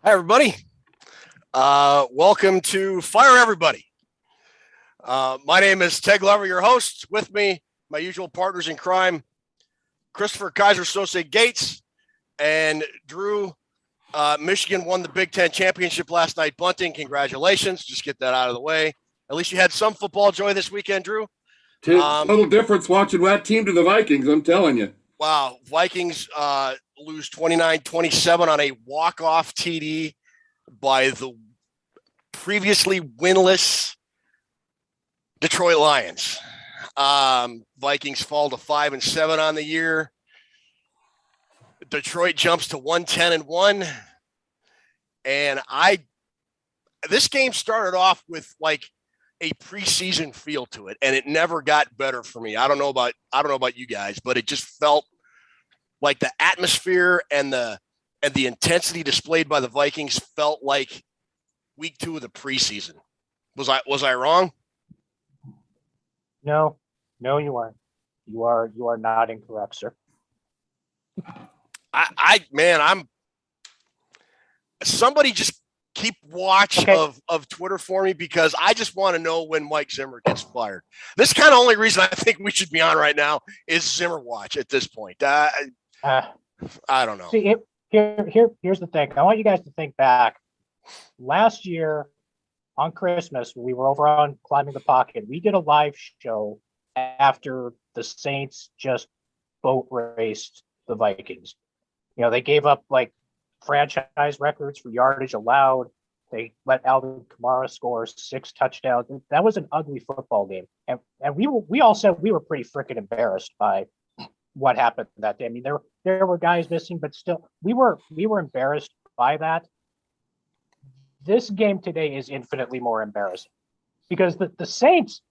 Hi, everybody. Welcome to Fire Everybody. My name is Ted Glover, your host. With me, my usual partners in crime, Christopher Kaiser Sose Gates and Drew. Michigan won the Big Ten championship last night bunting. Congratulations. Just get that out of the way. At least you had some football joy this weekend, Drew. Total difference watching that team to the Vikings, I'm telling you. Wow. Vikings lose 29-27 on a walk-off TD by the previously winless Detroit Lions. Vikings fall to 5-7 on the year. Detroit jumps to 110-1. And this game started off with like a preseason feel to it, and it never got better for me. I don't know about you guys, but it just felt like the atmosphere and the intensity displayed by the Vikings felt like week 2 of the preseason. Was I wrong? No, you aren't. You are not incorrect, sir. I'm somebody just keep watch of Twitter for me, because I just want to know when Mike Zimmer gets fired. This is kind of only reason I think we should be on right now is Zimmer watch at this point. I don't know. See, here's the thing. I want you guys to think back. Last year on Christmas, we were over on Climbing the Pocket. We did a live show after the Saints just boat raced the Vikings. You know, they gave up like franchise records for yardage allowed. They let Alvin Kamara score 6 touchdowns. That was an ugly football game. And we all said we were pretty freaking embarrassed by what happened that day. I mean, there were guys missing, but still we were embarrassed by that. This game today is infinitely more embarrassing because the Saints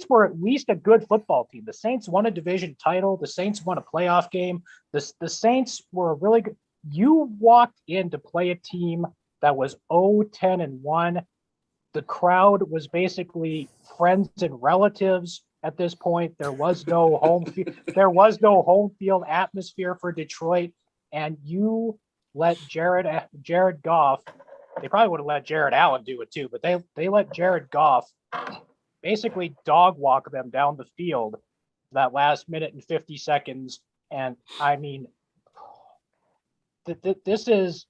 were at least a good football team. The Saints won a division title. The Saints won a playoff game. The Saints were really good. You walked in to play a team that was 0-10-1. The crowd was basically friends and relatives at this point. There was no home field atmosphere for Detroit, and you let Jared Goff. They probably would have let Jared Allen do it too, but they let Jared Goff basically dog walk them down the field that last minute and 50 seconds. And I mean, this is,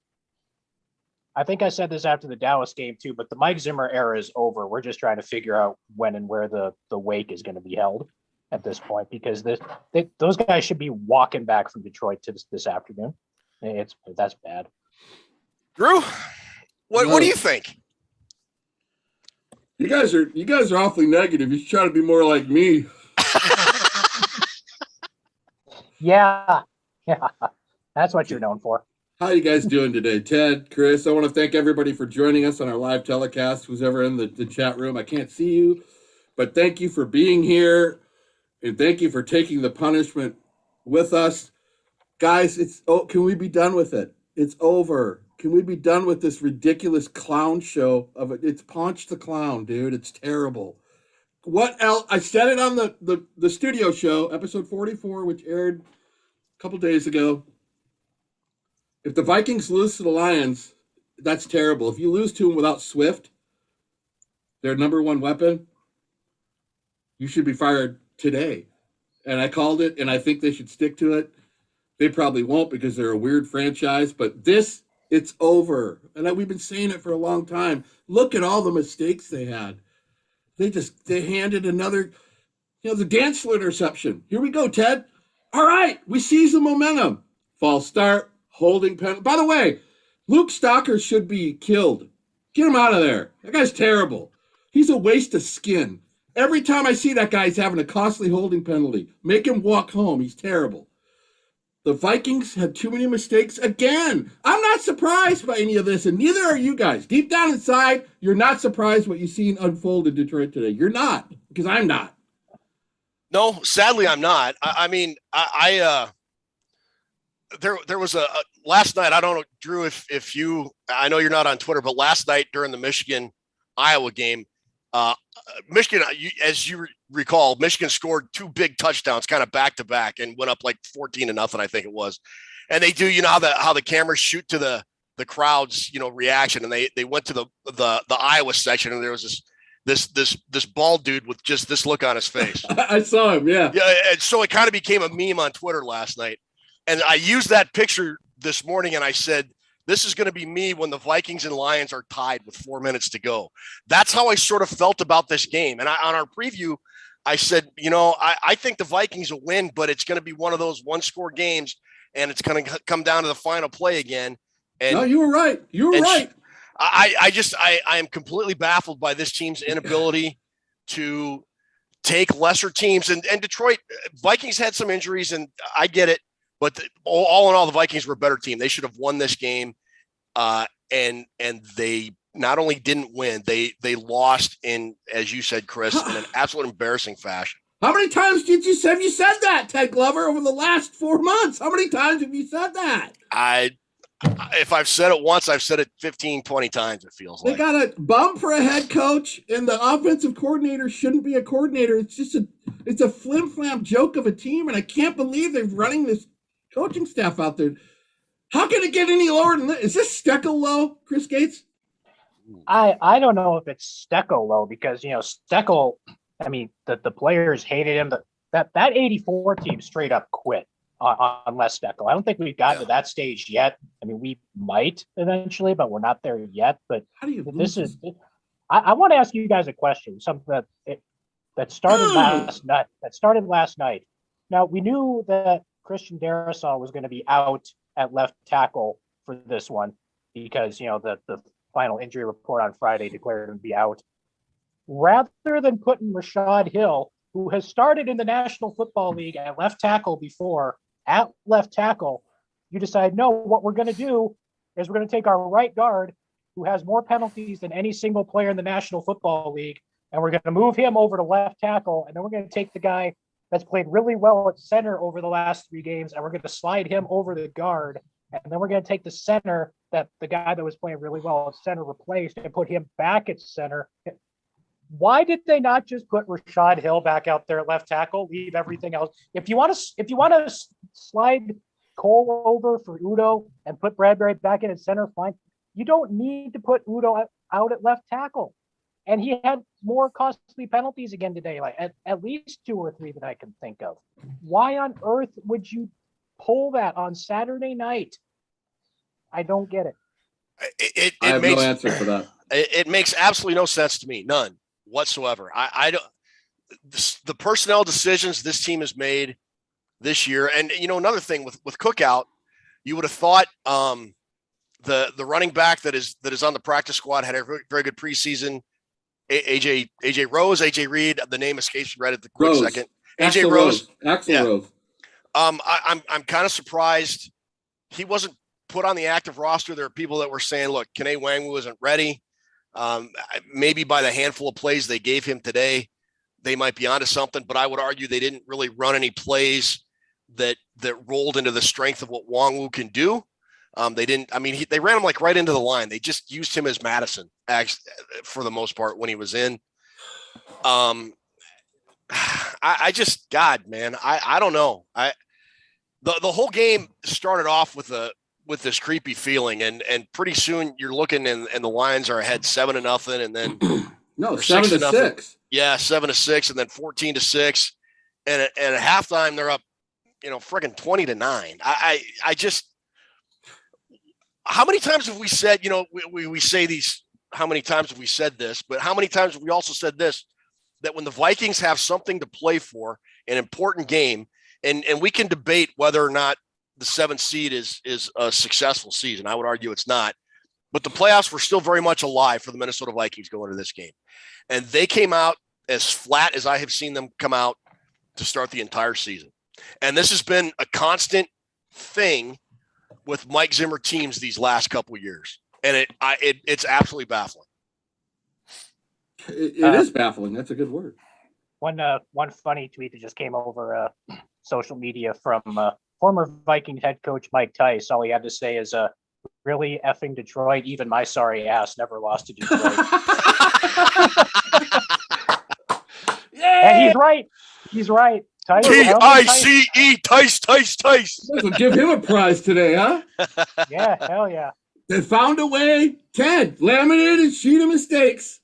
I think I said this after the Dallas game too, but the Mike Zimmer era is over. We're just trying to figure out when and where the wake is going to be held at this point, because those guys should be walking back from Detroit to this afternoon. That's bad. Drew, what do you think? You guys are awfully negative. You should try to be more like me. Yeah. That's what you're known for. How you guys doing today? Ted, Chris, I want to thank everybody for joining us on our live telecast. Who's ever in the chat room, I can't see you, but thank you for being here, and thank you for taking the punishment with us. Guys, can we be done with it? It's over. Can we be done with this ridiculous clown show of it? It's Punch the Clown, dude. It's terrible. What else? I said it on the studio show, episode 44, which aired a couple days ago. If the Vikings lose to the Lions, that's terrible. If you lose to them without Swift, their number one weapon, you should be fired today. And I called it, and I think they should stick to it. They probably won't because they're a weird franchise, but it's over. And we've been saying it for a long time. Look at all the mistakes they had. They handed another, the Dantzler interception. Here we go, Ted. All right, we seize the momentum. False start. Holding penalty. By the way, Luke Stalker should be killed. Get him out of there. That guy's terrible. He's a waste of skin. Every time I see that guy, he's having a costly holding penalty. Make him walk home. He's terrible. The Vikings had too many mistakes again. I'm not surprised by any of this, and neither are you guys. Deep down inside, you're not surprised what you've seen unfold in Detroit today. You're not, because I'm not. No, sadly, I'm not. There was a last night. I don't know, Drew, if you, I know you're not on Twitter, but last night during the Michigan Iowa game, Michigan, as you recall, Michigan scored 2 big touchdowns kind of back to back and went up like 14-0, I think it was. And they do, how the cameras shoot to the the crowd's, reaction. And they went to the Iowa section, and there was this bald dude with just this look on his face. I saw him. Yeah. Yeah. And so it kind of became a meme on Twitter last night. And I used that picture this morning, and I said, this is going to be me when the Vikings and Lions are tied with 4 minutes to go. That's how I sort of felt about this game. And on our preview, I said, I think the Vikings will win, but it's going to be one of those one-score games, and it's going to come down to the final play again. And no, you were right. You were right. I am completely baffled by this team's inability to take lesser teams. And Detroit Vikings had some injuries, and I get it. But all in all, the Vikings were a better team. They should have won this game, and they not only didn't win, they lost in, as you said, Chris, in an absolute embarrassing fashion. How many times have you said that, Ted Glover, over the last 4 months? How many times have you said that? If I've said it once, I've said it 15, 20 times, it feels like. They got a bum for a head coach, and the offensive coordinator shouldn't be a coordinator. It's just it's a flim-flam joke of a team, and I can't believe they're running this coaching staff out there. How can it get any lower than this? Is this Steckel low, Chris Gates? I don't know if it's Steckel low, because Steckel, I mean, the players hated him. That 84 team straight up quit on Les Steckel. I don't think we've gotten to that stage yet. I mean, we might eventually, but we're not there yet. But how do you I want to ask you guys a question, something that started last night. Now, we knew that Christian Darrisaw was going to be out at left tackle for this one, because the final injury report on Friday declared him to be out. Rather than putting Rashad Hill, who has started in the National Football League at left tackle before, at left tackle, you decide, no, what we're going to do is we're going to take our right guard, who has more penalties than any single player in the National Football League, and we're going to move him over to left tackle, and then we're going to take the guy that's played really well at center over the last 3 games, and we're going to slide him over the guard, and then we're going to take the center that the guy that was playing really well at center replaced and put him back at center. Why did they not just put Rashad Hill back out there at left tackle, leave everything else? If you want to slide Cole over for Udo and put Bradbury back in at center, fine. You don't need to put Udo out at left tackle. And he had more costly penalties again today, like at least 2 or 3 that I can think of. Why on earth would you pull that on Saturday night? I don't get it. I have no answer for that. It makes absolutely no sense to me, none whatsoever. I don't. The personnel decisions this team has made this year, and another thing with Cookout, you would have thought the running back that is on the practice squad had a very good preseason. AJ Reed, the name escapes me right at the quick second. AJ Rose. Axel Rose. I'm kind of surprised he wasn't put on the active roster. There are people that were saying, look, Kene Nwangwu isn't ready. Maybe by the handful of plays they gave him today, they might be onto something, but I would argue they didn't really run any plays that rolled into the strength of what Nwangwu can do. They didn't. I mean, they ran him like right into the line. They just used him as Madison, for the most part, when he was in. I just, God, man, I don't know. The whole game started off with this creepy feeling, and pretty soon you're looking and the Lions are ahead 7-0, and then no 7-6. Yeah, 7-6, and then 14-6, and at halftime they're up, friggin' 20-9. I just. How many times have we said, we say these, how many times have we said this, but how many times have we also said this, that when the Vikings have something to play for, an important game, and we can debate whether or not the 7th seed is a successful season. I would argue it's not, but the playoffs were still very much alive for the Minnesota Vikings going into this game. And they came out as flat as I have seen them come out to start the entire season. And this has been a constant thing with Mike Zimmer teams these last couple of years, and it's absolutely baffling. It is baffling. That's a good word. One funny tweet that just came over social media from former Vikings head coach Mike Tice. All he had to say is, "Really effing Detroit. Even my sorry ass never lost to Detroit." And he's right. He's right. Tice, Tice. We'll give him a prize today, huh? Yeah, hell yeah. They found a way, Ted, laminated sheet of mistakes.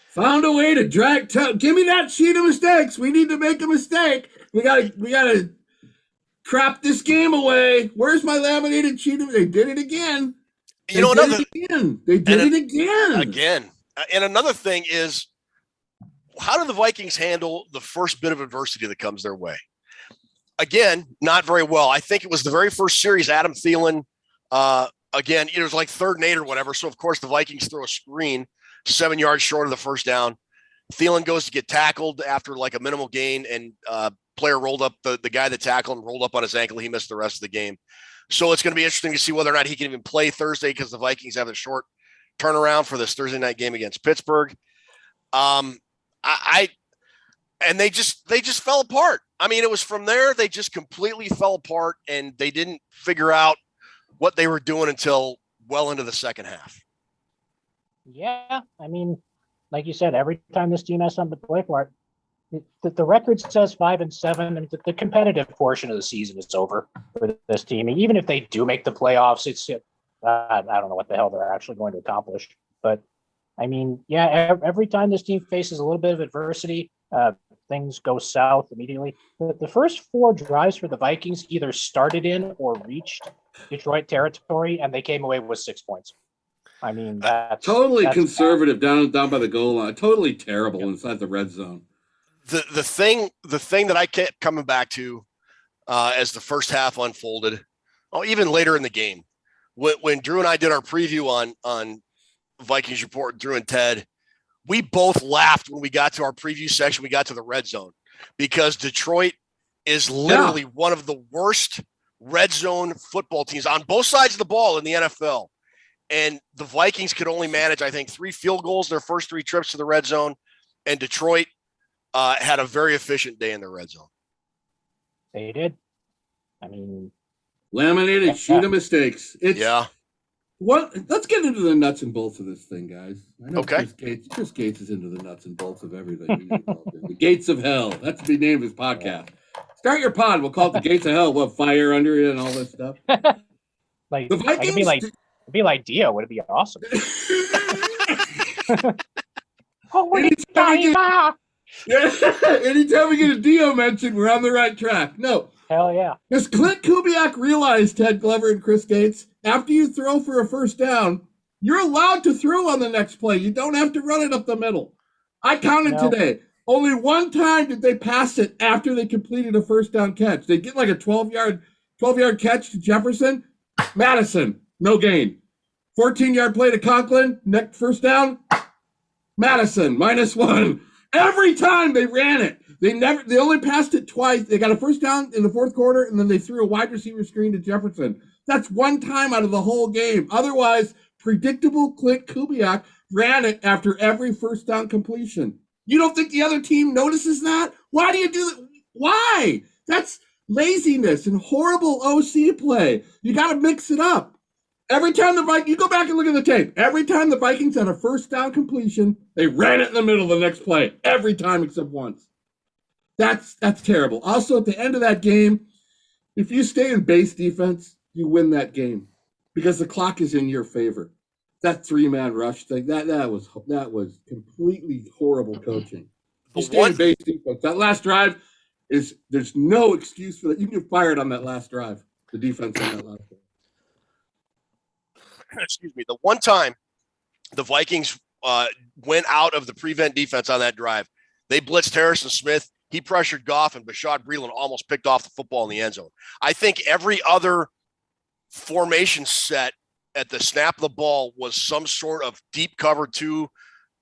Found a way to drag. Give me that sheet of mistakes. We need to make a mistake. We gotta crap this game away. Where's my laminated sheet of? They did it again. They did it again. Again. And another thing is, how do the Vikings handle the first bit of adversity that comes their way? Again, not very well. I think it was the very first series, Adam Thielen. Again, it was like 3rd and 8 or whatever. So, of course, the Vikings throw a screen 7 yards short of the first down. Thielen goes to get tackled after like a minimal gain, and player rolled up the guy that tackled him, rolled up on his ankle. He missed the rest of the game. So it's going to be interesting to see whether or not he can even play Thursday, because the Vikings have a short turnaround for this Thursday night game against Pittsburgh. And they just fell apart. I mean, it was from there they just completely fell apart, and they didn't figure out what they were doing until well into the second half. Yeah, I mean, like you said, every time this team has something to play for, the record says 5-7, and the competitive portion of the season is over for this team. And even if they do make the playoffs, it's I don't know what the hell they're actually going to accomplish. But I mean, yeah, every time this team faces a little bit of adversity, things go south immediately. The first 4 drives for the Vikings either started in or reached Detroit territory, and they came away with 6 points. I mean, that's totally conservative down by the goal line. Totally terrible inside the red zone. The thing that I kept coming back to as the first half unfolded, even later in the game, when Drew and I did our preview on Vikings Report, Drew and Ted, we both laughed when we got to our preview section. We got to the red zone, because Detroit is literally one of the worst red zone football teams on both sides of the ball in the NFL. And the Vikings could only manage, I think, 3 field goals their first 3 trips to the red zone. And Detroit had a very efficient day in the red zone. They did. I mean, laminated sheet of mistakes. What? Let's get into the nuts and bolts of this thing, guys. I know Okay. Chris Gates is into the nuts and bolts of everything. The Gates of Hell. That's the name of his podcast. Start your pod. We'll call it the Gates of Hell. We'll have fire under it and all this stuff. Like the Vikings. It'd be like Dio. Would it be awesome? Anytime we get a Dio mention, we're on the right track. No. Hell yeah. Does Clint Kubiak realize, Ted Glover and Chris Gates, after you throw for a first down, you're allowed to throw on the next play. You don't have to run it up the middle. I counted today. Only one time did they pass it after they completed a first down catch. They get like a 12-yard catch to Jefferson. Madison, no gain. 14-yard play to Conklin, next first down. Madison, -1. Every time they ran it. They only passed it twice. They got a first down in the fourth quarter, and then they threw a wide receiver screen to Jefferson. That's one time out of the whole game. Otherwise, predictable Clint Kubiak ran it after every first down completion. You don't think the other team notices that? Why do you do that? Why? That's laziness and horrible OC play. You got to mix it up. Every time the Vikings, you go back and look at the tape. Every time the Vikings had a first down completion, they ran it in the middle of the next play. Every time except once. That's terrible. Also, at the end of that game, if you stay in base defense, you win that game because the clock is in your favor. That 3-man rush thing, that was completely horrible coaching. You stay in base defense. That last drive there's no excuse for that. You can get fired on that last drive. The defense on that last drive. Excuse me. The one time the Vikings went out of the prevent defense on that drive, they blitzed Harrison Smith. He pressured Goff, and Bashad Breeland almost picked off the football in the end zone. I think every other formation set at the snap of the ball was some sort of deep cover 2,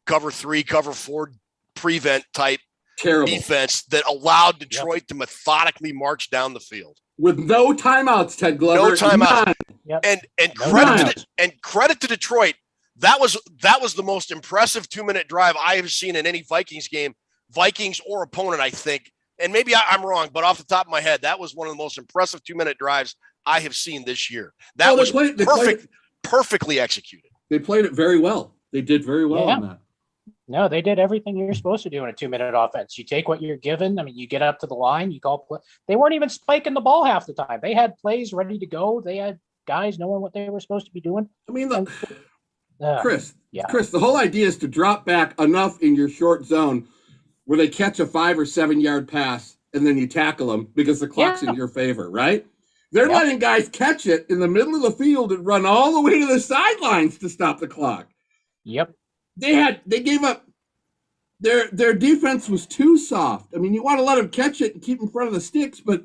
cover 3, cover 4 prevent type defense that allowed Detroit to methodically march down the field with no timeouts. Ted Glover, no timeouts. Yep. And credit to Detroit. That was the most impressive 2-minute drive I have seen in any Vikings game. Vikings or opponent, I think. And maybe I'm wrong, but off the top of my head, that was one of the most impressive 2-minute drives I have seen this year. That was perfectly executed. They played it very well. They did very well on that. No, they did everything you're supposed to do in a 2-minute offense. You take what you're given. I mean, you get up to the line, you call play. They weren't even spiking the ball half the time. They had plays ready to go. They had guys knowing what they were supposed to be doing. I mean, Chris, the whole idea is to drop back enough in your short zone where they catch a 5 or 7 yard pass and then you tackle them because the clock's in your favor, right? They're letting guys catch it in the middle of the field and run all the way to the sidelines to stop the clock. Yep. They gave up. Their defense was too soft. I mean, you want to let them catch it and keep in front of the sticks, but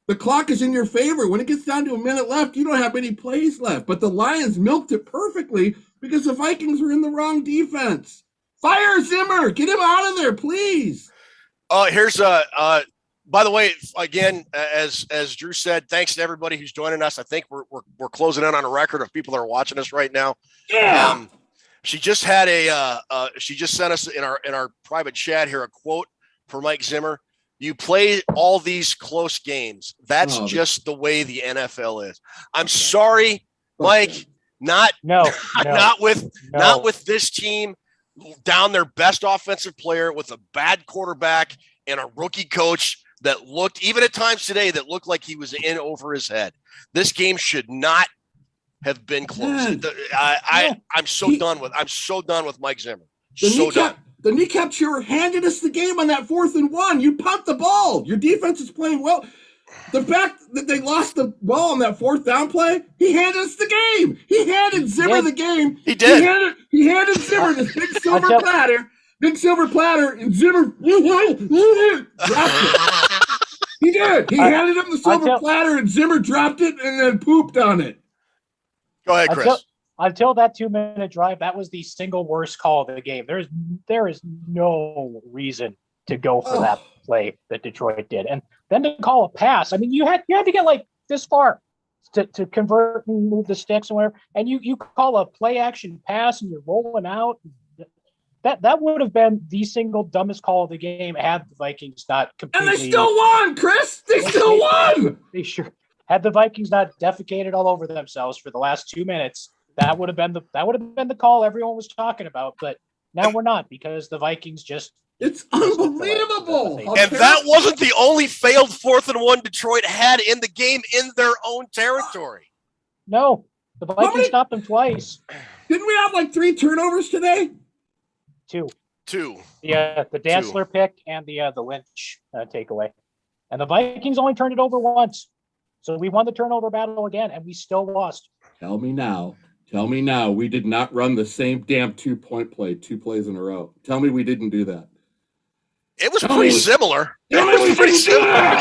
the clock is in your favor. When it gets down to a minute left, you don't have any plays left. But the Lions milked it perfectly because the Vikings were in the wrong defense. Fire Zimmer. Get him out of there, please. Here's by the way, again, as Drew said, thanks to everybody who's joining us. I think we're closing in on a record of people that are watching us right now. Yeah. She just had she just sent us in our private chat here a quote for Mike Zimmer. You play all these close games. That's just the way the NFL is. I'm sorry, Mike, not with this team down their best offensive player with a bad quarterback and a rookie coach that looked, even at times today, that looked like he was in over his head. This game should not have been close. I'm so done with Mike Zimmer. The kneecap chewer handed us the game on that 4th and 1. You pumped the ball. Your defense is playing well. The fact that they lost the ball on that 4th down play, he handed us the game. He handed Zimmer the game. He did. He handed Zimmer this big silver platter, and Zimmer dropped it. He did. He handed him the silver platter, and Zimmer dropped it and then pooped on it. Go ahead, Chris. Until that 2-minute drive, that was the single worst call of the game. There is no reason to go for that play that Detroit did, and then to call a pass. I mean, you had to get like this far to convert and move the sticks and whatever, and you call a play action pass and you're rolling out. That would have been the single dumbest call of the game had the Vikings not completely. And they still won, Chris. They still won. They sure had the Vikings not defecated all over themselves for the last 2 minutes. That would have been the call everyone was talking about. But now we're not, because the Vikings just. It's unbelievable. And that wasn't the only failed 4th and 1 Detroit had in the game in their own territory. No, the Vikings stopped them twice. Didn't we have like 3 turnovers today? Two. Yeah, the Dantzler pick and the Lynch takeaway. And the Vikings only turned it over once. So we won the turnover battle again, and we still lost. Tell me now we did not run the same damn 2-point play 2 plays in a row. Tell me we didn't do that. It was pretty similar. It was pretty similar.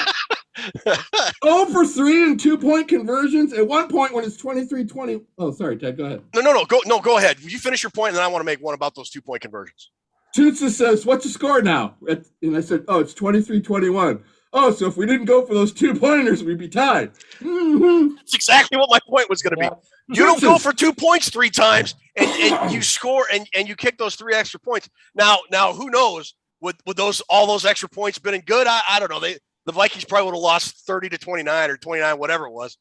0 for 3 in 2-point conversions. At one point when it's 23-20. Oh, sorry, Ted, go ahead. Go ahead. You finish your point, and then I want to make one about those 2-point conversions. Tootsa says, what's the score now? And I said, it's 23-21. Oh, so if we didn't go for those 2-pointers, we'd be tied. Mm-hmm. That's exactly what my point was going to be. You don't go for 2 points 3 times, and you score, and you kick those 3 extra points. Now, who knows? Would all those extra points been in good? I don't know. The Vikings probably would have lost 30-29 or 29, whatever it was.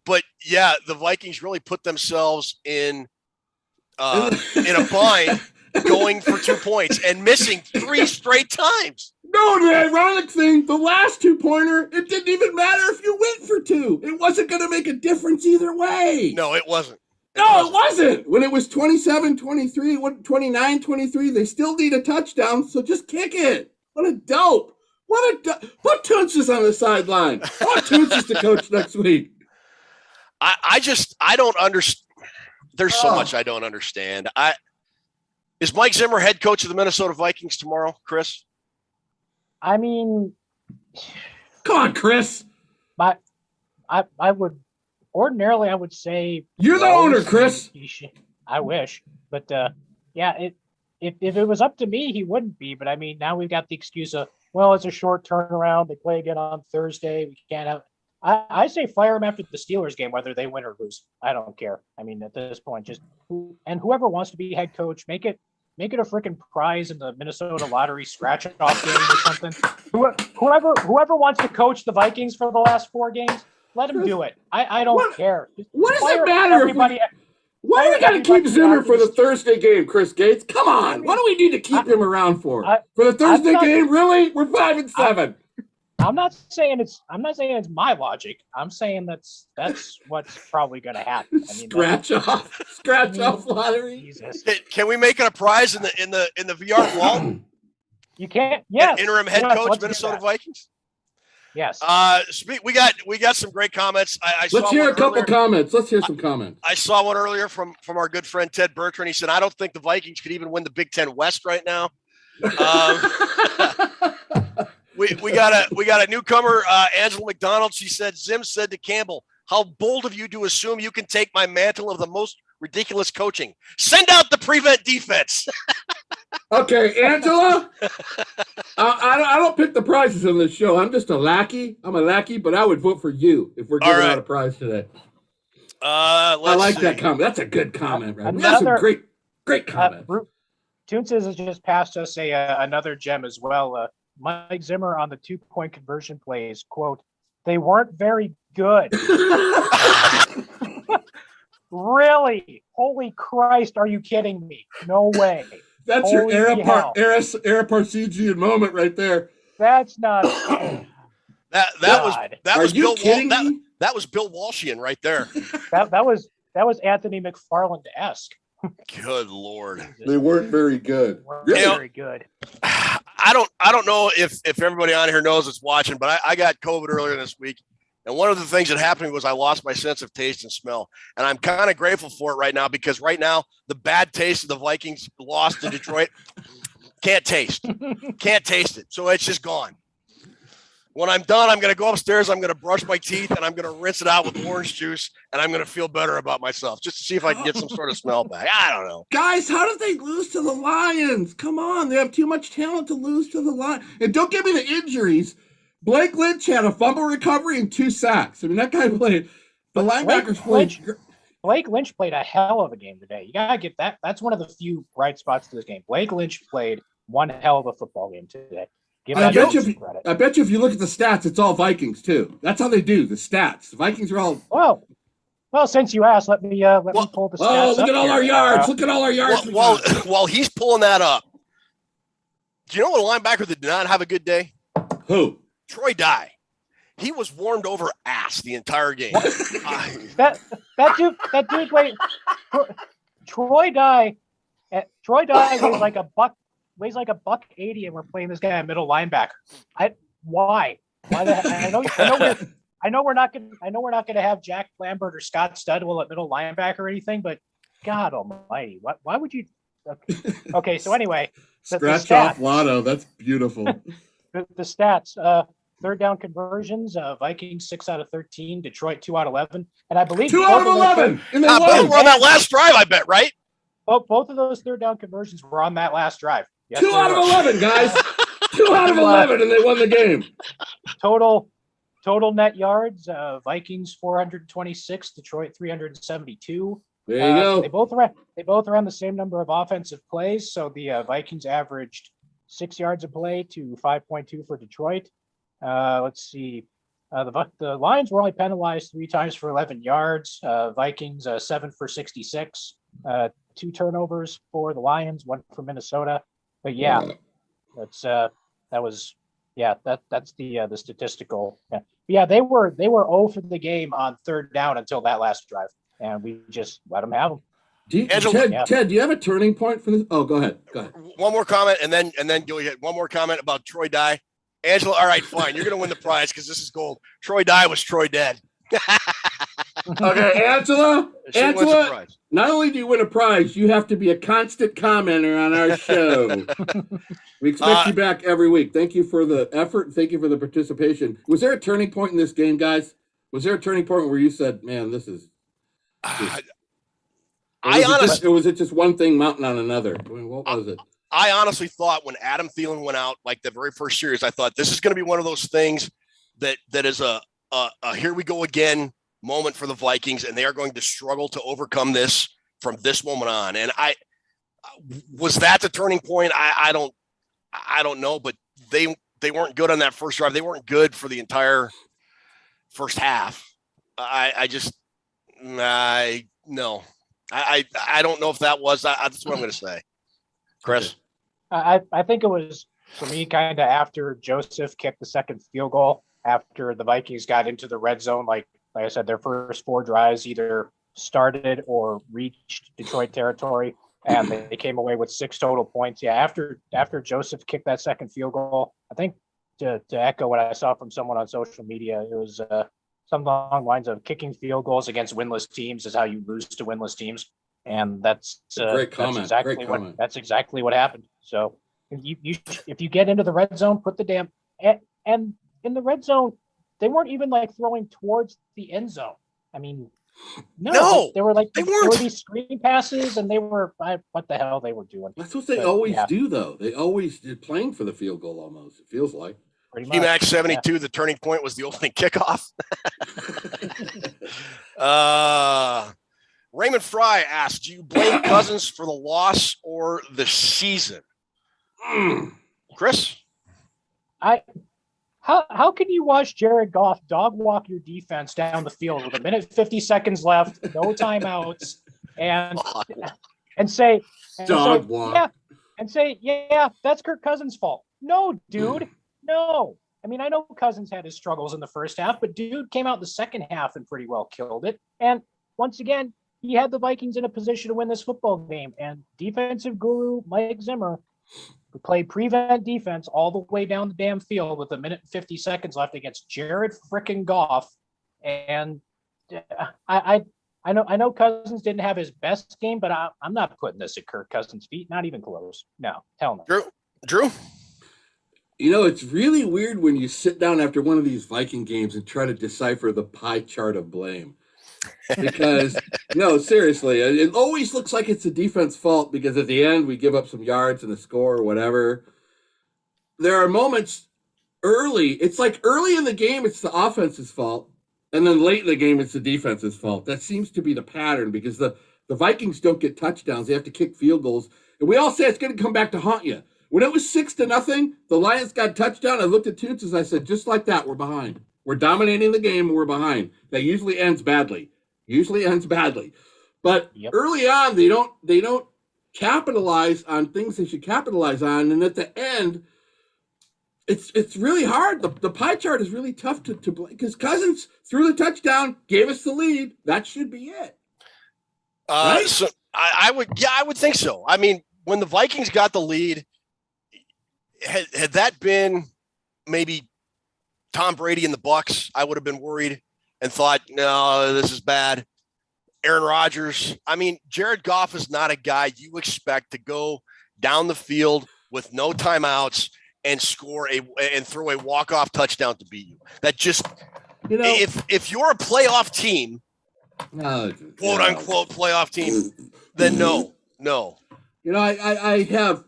But yeah, the Vikings really put themselves in a bind going for 2 points and missing 3 straight times. No, the ironic thing, the last 2-pointer, it didn't even matter if you went for 2. It wasn't going to make a difference either way. No, it wasn't. It wasn't. When it was 27-23, 29-23, they still need a touchdown, so just kick it. What a dope. Put Toonces on the sideline. I want Toonces to coach next week. I don't understand. There's so much I don't understand. Is Mike Zimmer head coach of the Minnesota Vikings tomorrow, Chris? I mean, come on, Chris. But I would ordinarily say you're the owner, Chris. I wish, but if it was up to me, he wouldn't be. But I mean, now we've got the excuse of, well, it's a short turnaround. They play again on Thursday. We can't have. I say fire him after the Steelers game, whether they win or lose. I don't care. I mean, at this point, whoever wants to be head coach, make it a freaking prize in the Minnesota lottery scratch-off game or something. Whoever wants to coach the Vikings for the last 4 games, let him do it. I don't care. What does it matter? Why do we got to keep Zimmer for the Thursday game, Chris Gates? Come on. What do we need to keep him around for? For the Thursday game, really? We're 5-7. I'm not saying it's my logic. I'm saying that's what's probably going to happen. I mean, scratch off lottery. Jesus. Can we make it a prize in the VR vault? You can't. Yes. Interim head Yes, coach let's do Minnesota that. Vikings. Yes. We got some great comments. Let's hear a couple comments. Let's hear some comments. I saw one earlier from our good friend Ted Bertrand. He said, "I don't think the Vikings could even win the Big Ten West right now." We got a newcomer, Angela McDonald. She said, "Zim said to Campbell, how bold of you to assume you can take my mantle of the most ridiculous coaching. Send out the prevent defense." Okay, Angela, I don't pick the prizes on this show. I'm just a lackey. I'm a lackey, but I would vote for you if we're giving out a prize today. I like that comment. That's a good comment, right? That's some great comment. Toonses has just passed us another gem as well. Mike Zimmer on the 2-point conversion plays, quote, "They weren't very good." Really? Holy Christ, are you kidding me? No way. That's Holy your Araparsegian moment right there. That's not. that was Bill kidding me? That was Bill Walshian right there. that was Anthony McFarland-esque. Good Lord. They weren't very good. Very good. I don't know if everybody on here knows it's watching, but I got COVID earlier this week. And one of the things that happened was I lost my sense of taste and smell. And I'm kind of grateful for it right now, because right now the bad taste of the Vikings lost to Detroit, can't taste it. So it's just gone. When I'm done, I'm going to go upstairs. I'm going to brush my teeth and I'm going to rinse it out with orange juice. And I'm going to feel better about myself just to see if I can get some sort of smell back. I don't know. Guys, how did they lose to the Lions? Come on. They have too much talent to lose to the Lions. And don't give me the injuries. Blake Lynch had a fumble recovery and 2 sacks. I mean, that guy played. The linebackers played. Blake Lynch played a hell of a game today. You got to get that. That's one of the few bright spots to this game. Blake Lynch played one hell of a football game today. I bet you if you look at the stats, it's all Vikings too. That's how they do the stats. The Vikings are all. Well, since you asked, let me pull the stats. Oh, look at all our yards! Look at all our yards! While he's pulling that up, do you know what linebacker that did not have a good day? Who? Troy Dye. He was warmed over ass the entire game. that dude wait. Troy Dye weighs like a buck 80, and we're playing this guy at middle linebacker. Why? Why the heck? I know we're not gonna have Jack Lambert or Scott Studwell at middle linebacker or anything, but God Almighty, why would you? Okay, so anyway, scratch off Lotto. That's beautiful. The stats. Third down conversions, Vikings 6 out of 13, Detroit 2 out of 11, and I believe 2 out of 11. And they both were on that last drive, I bet, right? Both of those third down conversions were on that last drive. Yes, 2 out of 11, guys. 2 out of 11, and they won the game. Total net yards, Vikings 426, Detroit 372. There you go. They both ran the same number of offensive plays, so the Vikings averaged 6 yards a play to 5.2 for Detroit. Let's see. The Lions were only penalized 3 times for 11 yards. Vikings 7 for 66. 2 turnovers for the Lions, 1 for Minnesota. But yeah, that's the statistical. Yeah, they were 0 for the game on third down until that last drive, and we just let them have them. Ted, do you have a turning point for this? Oh, go ahead. One more comment, and then go ahead. One more comment about Troy Dye. Angela, all right, fine. You're going to win the prize because this is gold. Troy Dye was Troy dead. Okay, Angela, not only do you win a prize, you have to be a constant commenter on our show. We expect you back every week. Thank you for the effort. Thank you for the participation. Was there a turning point in this game, guys? Was there a turning point where you said, man, this is... was it just one thing mounting on another? I mean, what was it? I honestly thought when Adam Thielen went out, like the very first series, I thought this is going to be one of those things that is a here we go again moment for the Vikings, and they are going to struggle to overcome this from this moment on. And was that the turning point? I don't know, but they weren't good on that first drive. They weren't good for the entire first half. I don't know if that was. That's what I'm going to say. Chris, I think it was For me, kind of after Joseph kicked the second field goal, after the Vikings got into the red zone, like I said, their first 4 drives either started or reached Detroit territory, and they came away with 6 total points. Yeah, after Joseph kicked that second field goal, I think to echo what I saw from someone on social media, it was something along the lines of kicking field goals against winless teams is how you lose to winless teams, and that's Great comment. That's exactly what happened. So if you get into the red zone, put the damn and in the red zone, they weren't even like throwing towards the end zone. I mean, no, they were like they there weren't. were these screen passes, and they were what the hell they were doing. That's what they always do, though. They always did playing for the field goal. Almost, it feels like. GMAX 72. The turning point was the opening kickoff. Raymond Fry asked, "Do you blame Cousins for the loss or the season?" Chris, How can you watch Jared Goff dog walk your defense down the field with 1:50 seconds left, no timeouts, and say that's Kirk Cousins' fault? No, dude, no. I mean, I know Cousins had his struggles in the first half, but dude came out the second half and pretty well killed it. And once again, he had the Vikings in a position to win this football game. And defensive guru Mike Zimmer played prevent defense all the way down the damn field with 1:50 left against Jared frickin' Goff. And I know Cousins didn't have his best game, but I'm not putting this at Kirk Cousins' feet. Not even close. No, hell no. Drew? You know, it's really weird when you sit down after one of these Viking games and try to decipher the pie chart of blame. Because, no, seriously, it always looks like it's the defense's fault because at the end we give up some yards and a score or whatever. There are moments early, it's like early in the game it's the offense's fault, and then late in the game it's the defense's fault. That seems to be the pattern because the Vikings don't get touchdowns. They have to kick field goals. And we all say it's going to come back to haunt you. When it was 6-0, the Lions got a touchdown. I looked at Toots as I said, just like that, we're behind. We're dominating the game and we're behind. That usually ends badly. But early on, they don't capitalize on things they should capitalize on. And at the end, it's really hard. The pie chart is really tough to because Cousins threw the touchdown, gave us the lead. That should be it. Right? So I would think so. I mean, when the Vikings got the lead, had that been maybe Tom Brady and the Bucs, I would have been worried and thought, no, this is bad. Aaron Rodgers. I mean, Jared Goff is not a guy you expect to go down the field with no timeouts and throw a walk-off touchdown to beat you. That just, if you're a playoff team, quote unquote playoff team, then no. I have.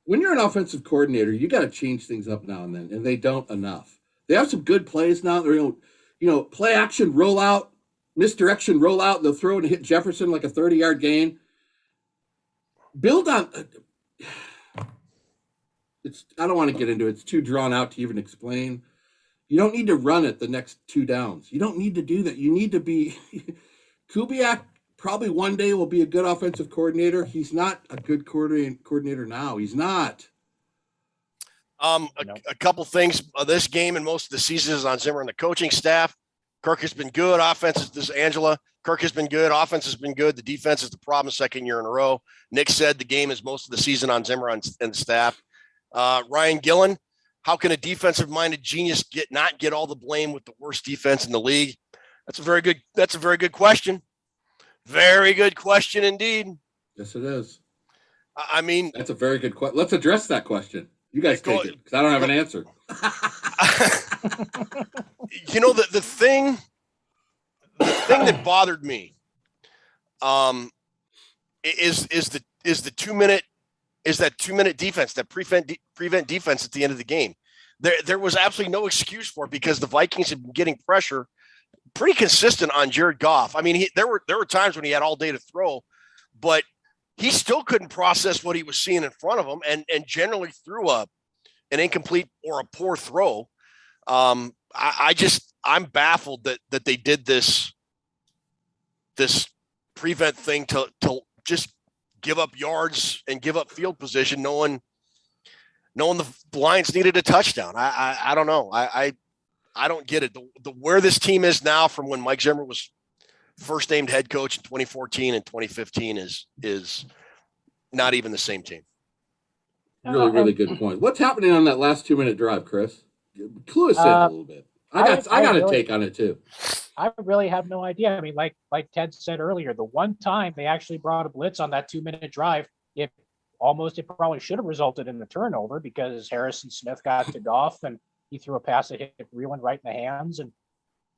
When you're an offensive coordinator, you got to change things up now and then, and they don't enough. They have some good plays now. They're, play action, roll out, misdirection, roll out, and they'll throw and hit Jefferson like a 30-yard gain. Build on. I don't want to get into it. It's too drawn out to even explain. You don't need to run it the next 2 downs. You don't need to do that. You need to be. Kubiak probably one day will be a good offensive coordinator. He's not a good coordinator now. He's not. A couple things. This game and most of the season is on Zimmer and the coaching staff. Kirk has been good. Kirk has been good. Offense has been good. The defense is the problem 2nd year in a row. Nick said the game is most of the season on Zimmer and the staff. Ryan Gillen, how can a defensive-minded genius not get all the blame with the worst defense in the league? That's a very good question. Very good question indeed. Yes, it is. I mean, that's a very good question. Let's address that question. You guys take it because I don't have an answer. The thing that bothered me is the 2-minute defense, that prevent defense at the end of the game. There was absolutely no excuse for it because the Vikings had been getting pressure pretty consistent on Jared Goff. I mean, there were times when he had all day to throw, but he still couldn't process what he was seeing in front of him and generally threw an incomplete or a poor throw. I'm baffled that they did this prevent thing to just give up yards and give up field position, knowing knowing the Lions needed a touchdown. I don't know. I don't get it. The where this team is now from when Mike Zimmer was first named head coach in 2014 and 2015 is not even the same team. Really, really good point. What's happening on that last 2-minute drive, Chris? Clue us in a little bit. I got a take on it too. I really have no idea. I mean, like Ted said earlier, the one time they actually brought a blitz on that 2-minute drive, it probably should have resulted in the turnover because Harrison Smith got to Goff and he threw a pass that hit Reeland right in the hands.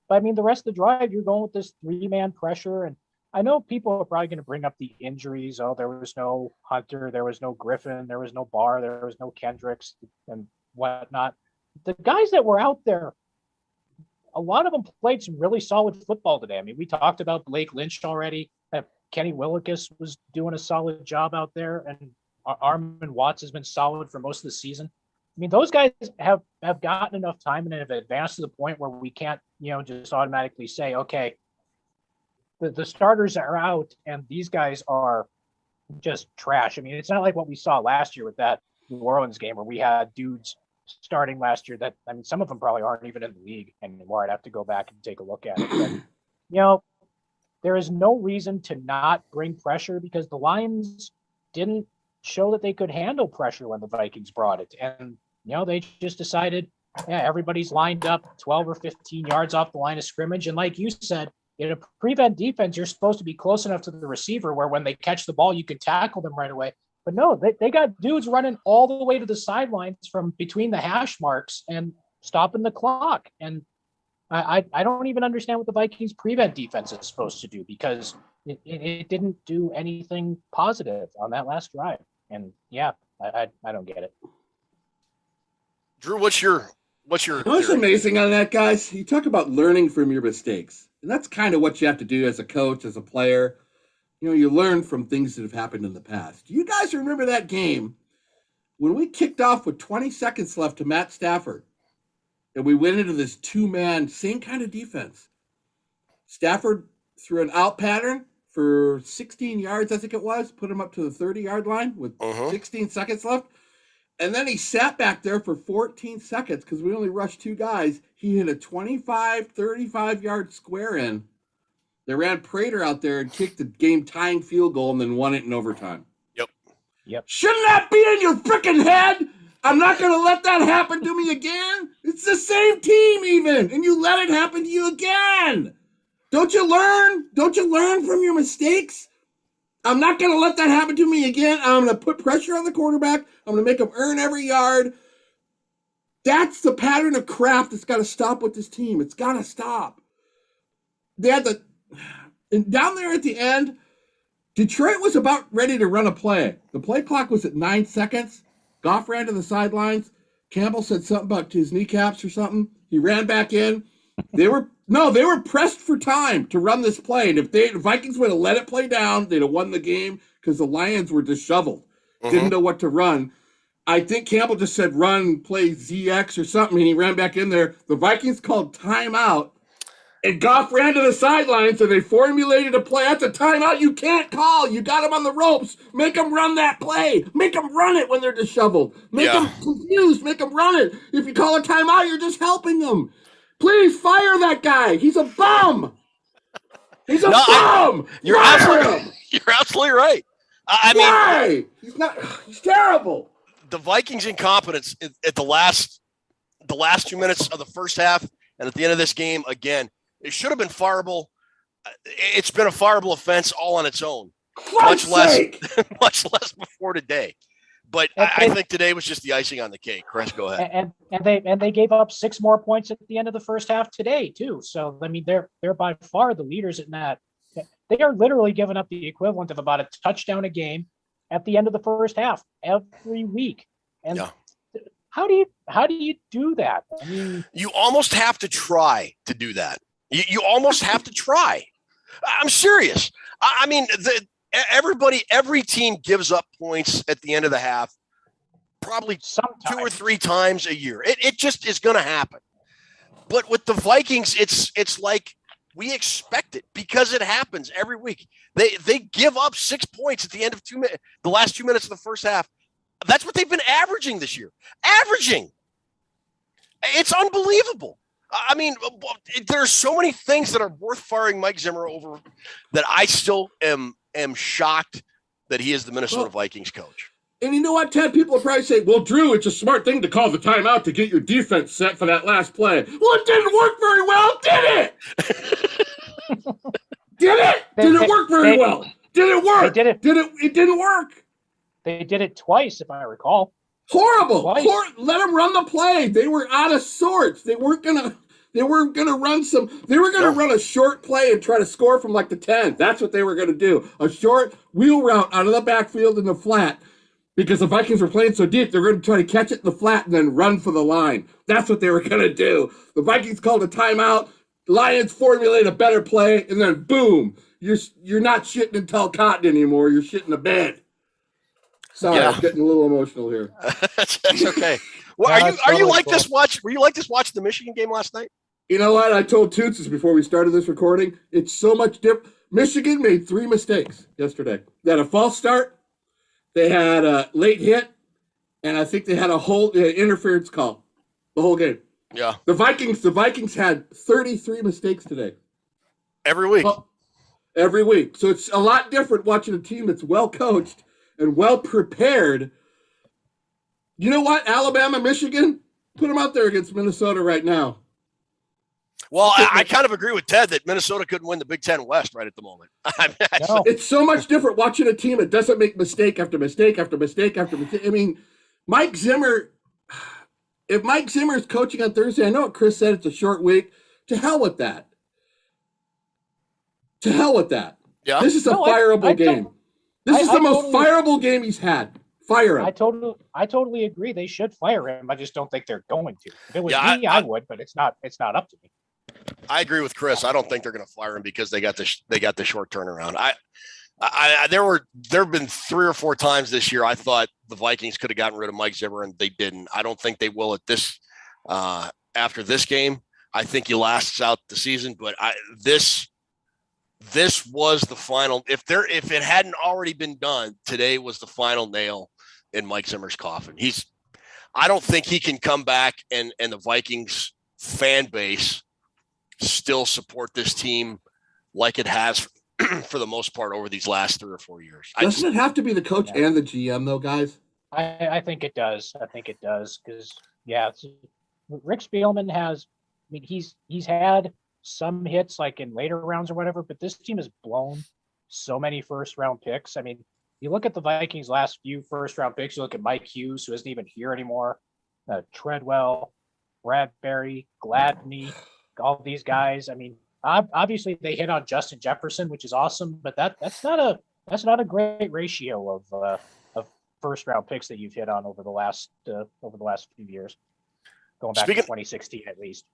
But I mean, the rest of the drive, you're going with this 3-man pressure. And I know people are probably going to bring up the injuries. Oh, there was no Hunter, there was no Griffin, there was no Barr, there was no Kendricks and whatnot. The guys that were out there, a lot of them played some really solid football today. I mean, we talked about Blake Lynch already. Kenny Willekes was doing a solid job out there, and Armin Watts has been solid for most of the season. I mean, those guys have gotten enough time and have advanced to the point where we can't, just automatically say, okay, the starters are out and these guys are just trash. I mean, it's not like what we saw last year with that New Orleans game where we had dudes starting last year that, I mean, some of them probably aren't even in the league anymore. I'd have to go back and take a look at it. But, there is no reason to not bring pressure because the Lions didn't show that they could handle pressure when the Vikings brought it. And, they just decided, everybody's lined up 12 or 15 yards off the line of scrimmage. And like you said, in a prevent defense, you're supposed to be close enough to the receiver where when they catch the ball, you can tackle them right away. But no, they got dudes running all the way to the sidelines from between the hash marks and stopping the clock. And I don't even understand what the Vikings prevent defense is supposed to do because it didn't do anything positive on that last drive. And I don't get it. Drew, what's your What's amazing on that, guys? You talk about learning from your mistakes. And that's kind of what you have to do as a coach, as a player. You learn from things that have happened in the past. Do you guys remember that game when we kicked off with 20 seconds left to Matt Stafford and we went into this 2-man, same kind of defense? Stafford threw an out pattern for 16 yards, I think it was, put him up to the 30-yard line with 16 seconds left. And then he sat back there for 14 seconds because we only rushed 2 guys. He hit a 25, 35-yard square in. They ran Prater out there and kicked the game-tying field goal and then won it in overtime. Yep. Shouldn't that be in your freaking head? I'm not going to let that happen to me again. It's the same team even, and you let it happen to you again. Don't you learn? Don't you learn from your mistakes? I'm not going to let that happen to me again. I'm going to put pressure on the quarterback. I'm going to make him earn every yard. That's the pattern of crap that's got to stop with this team. It's got to stop. And down there at the end, Detroit was about ready to run a play. The play clock was at 9 seconds. Goff ran to the sidelines. Campbell said something about his kneecaps or something. He ran back in. They were pressed for time to run this play. And if the Vikings would have let it play down, they'd have won the game because the Lions were disheveled. Didn't know what to run. I think Campbell just said run, play ZX or something, and he ran back in there. The Vikings called timeout. And Goff ran to the sidelines, and they formulated a play. That's a timeout you can't call. You got them on the ropes. Make them run that play. Make them run it when they're disheveled. Make them confused. Make them run it. If you call a timeout, you're just helping them. Please fire that guy. He's a bum. He's a bum. You're absolutely right. I mean, he's terrible. The Vikings' incompetence at the last 2 minutes of the first half and at the end of this game, again, it should have been fireable. It's been a fireable offense all on its own. Much less before today. But I think today was just the icing on the cake. Chris, go ahead. And they gave up 6 more points at the end of the first half today too. So I mean, they're by far the leaders in that. They are literally giving up the equivalent of about a touchdown a game at the end of the first half every week. And how do you do that? I mean, you almost have to try to do that. You almost have to try. I'm serious. I mean, every team gives up points at the end of the half, probably sometimes 2 or 3 times a year. It just is going to happen. But with the Vikings, it's like we expect it because it happens every week. They give up 6 points at the end of the last 2 minutes of the first half. That's what they've been averaging this year. Averaging. It's unbelievable. I mean, there are so many things that are worth firing Mike Zimmer over that I still am shocked that he is the Minnesota Vikings coach. And you know what, Ted? People will probably say, well, Drew, it's a smart thing to call the timeout to get your defense set for that last play. Well, it didn't work very well, did it? Did it? Did it work very well? Did it work? They did it. It didn't work. They did it twice, if I recall. Horrible. Let them run the play. They were out of sorts. They were gonna run a short play and try to score from like the 10. That's what they were gonna do. A short wheel route out of the backfield in the flat. Because the Vikings were playing so deep, they're going to try to catch it in the flat and then run for the line. That's what they were going to do. The Vikings called a timeout. The Lions formulate a better play, and then boom, you're not shitting in tall cotton anymore. You're shitting the bed. Sorry, I'm getting a little emotional here. That's okay. Well, are you like this? Were you like this watching the Michigan game last night? You know what? I told Toots this before we started this recording. It's so much different. Michigan made 3 mistakes yesterday. They had a false start. They had a late hit, and I think they had a whole interference call the whole game. Yeah. The Vikings had 33 mistakes today. Every week. Every week. So it's a lot different watching a team that's well coached and well prepared. You know what? Alabama, Michigan, put them out there against Minnesota right now. Well, I kind of agree with Ted that Minnesota couldn't win the Big Ten West right at the moment. No. It's so much different watching a team that doesn't make mistake after mistake after mistake after mistake. I mean, Mike Zimmer, if Mike Zimmer is coaching on Thursday, I know what Chris said, it's a short week. To hell with that. To hell with that. Yeah. This is a fireable game. This is the most fireable game he's had. Fire him. I totally agree. They should fire him. I just don't think they're going to. If it was me, I would, but it's not up to me. I agree with Chris. I don't think they're going to fire him because they got the short turnaround. There have been 3 or 4 times this year I thought the Vikings could have gotten rid of Mike Zimmer and they didn't. I don't think they will at this after this game. I think he lasts out the season, but this was the final. If it hadn't already been done, today was the final nail in Mike Zimmer's coffin. I don't think he can come back and the Vikings fan base still support this team like it has for the most part over these last 3 or 4 years. Doesn't it have to be the coach and the GM though, guys? I think it does. Because Rick Spielman has. I mean, he's had some hits like in later rounds or whatever, but this team has blown so many first round picks. I mean, you look at the Vikings' last few first round picks. You look at Mike Hughes, who isn't even here anymore. Treadwell, Bradbury, Gladney. All these guys. I mean, obviously they hit on Justin Jefferson, which is awesome, but that's not a great ratio of first round picks that you've hit on over the last few years, going back to 2016 at least.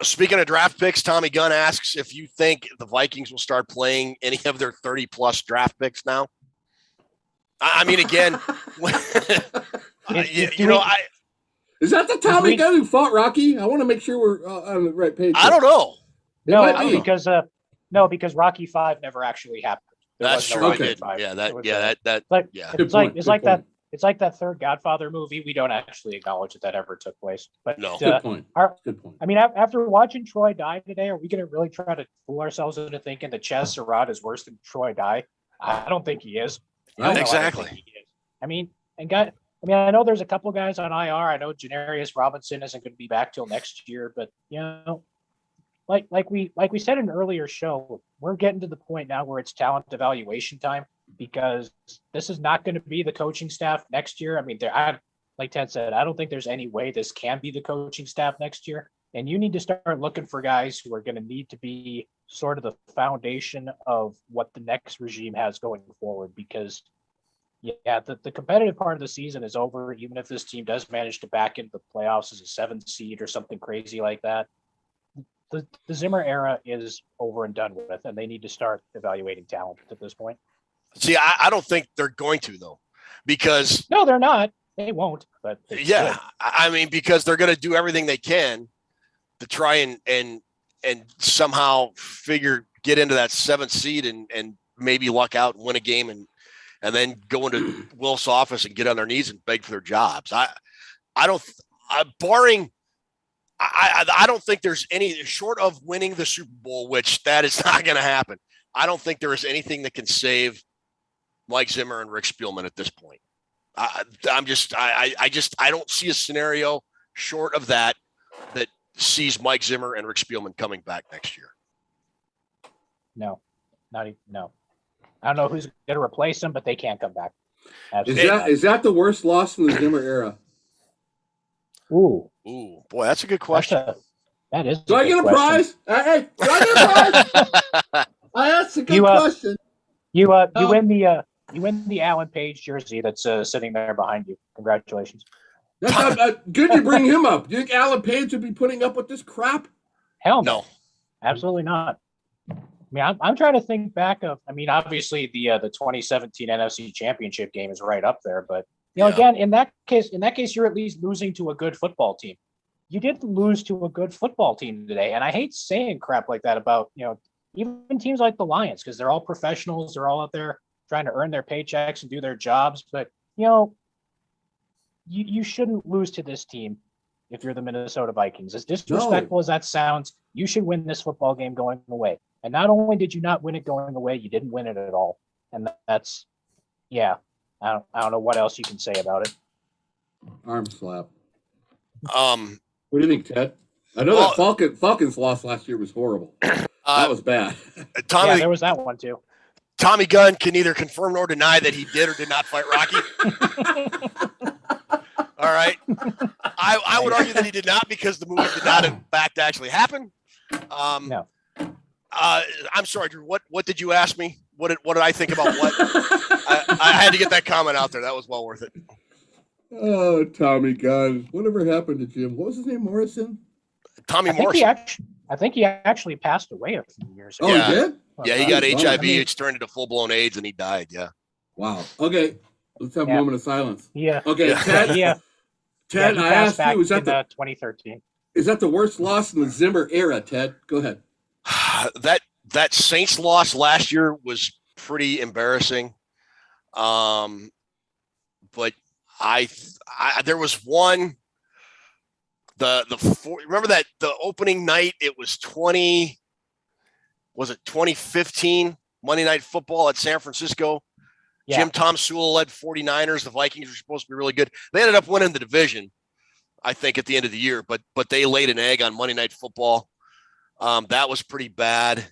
Speaking of draft picks, Tommy Gunn asks if you think the Vikings will start playing any of their 30-plus draft picks now. I mean, again, Is that the Tommy Gunn who fought Rocky? I want to make sure we're on the right page. I don't know. Because Rocky 5 never actually happened. That's true. Okay. It's like that third Godfather movie. We don't actually acknowledge that ever took place. But no. Good point. I mean, after watching Troy die today, are we going to really try to fool ourselves into thinking that Chaz Surratt is worse than Troy die? I don't think he is. Exactly. I mean, I know there's a couple of guys on IR. I know Janarius Robinson isn't going to be back till next year, but like we said in an earlier show, we're getting to the point now where it's talent evaluation time because this is not going to be the coaching staff next year. I mean, like Ted said, I don't think there's any way this can be the coaching staff next year. And you need to start looking for guys who are going to need to be sort of the foundation of what the next regime has going forward because the competitive part of the season is over. Even if this team does manage to back into the playoffs as a 7th seed or something crazy like that, the Zimmer era is over and done with, and they need to start evaluating talent at this point. See, I don't think they're going to though, because no, they're not. They won't. But yeah, I mean, because they're going to do everything they can to try and somehow get into that 7th seed and maybe luck out and win a game and then go into Wilf's office and get on their knees and beg for their jobs. I don't, barring, I don't think there's any short of winning the Super Bowl, which that is not going to happen. I don't think there is anything that can save Mike Zimmer and Rick Spielman at this point. I don't see a scenario short of that sees Mike Zimmer and Rick Spielman coming back next year. No, not even, no. I don't know who's going to replace them, but they can't come back. Is that the worst loss in the Zimmer era? Ooh, boy, that's a good question. That is. Do I get a prize? Hey, do I get a prize? I asked a good question. You win the Alan Page jersey that's sitting there behind you. Congratulations. That's not, good you bring him up. Do you think Alan Page would be putting up with this crap? Hell no. Absolutely not. I mean, I'm trying to think back of. I mean, obviously the 2017 NFC Championship game is right up there, but again, in that case, you're at least losing to a good football team. You didn't lose to a good football team today, and I hate saying crap like that about even teams like the Lions, because they're all professionals. They're all out there trying to earn their paychecks and do their jobs, but you shouldn't lose to this team if you're the Minnesota Vikings. As disrespectful as that sounds, you should win this football game going away. And not only did you not win it going away, you didn't win it at all. And that's, I don't know what else you can say about it. Arm slap. What do you think, Ted? I know that Falcons loss last year was horrible. That was bad. Tommy, there was that one too. Tommy Gunn can neither confirm nor deny that he did or did not fight Rocky. All right. I would argue that he did not, because the movie did not in fact actually happen. No. I'm sorry, Drew. What did you ask me? What did I think about what? I had to get that comment out there. That was well worth it. Oh, Tommy Gunn. Whatever happened to Jim? What was his name? Morrison? Tommy Morrison. I think he actually passed away a few years ago. Oh, he did? Yeah, he got HIV. It's turned into full-blown AIDS, and he died. Yeah. Wow. Okay. Let's have a moment of silence. Yeah. Okay, Ted. Ted, I asked you, is that 2013? Is that the worst loss in the Zimmer era, Ted? Go ahead. That Saints loss last year was pretty embarrassing. But there was one. Remember that the opening night, it was 2015 Monday Night Football at San Francisco. Yeah. Jim Tom Sewell led 49ers. The Vikings were supposed to be really good. They ended up winning the division, I think, at the end of the year, but they laid an egg on Monday Night Football. That was pretty bad.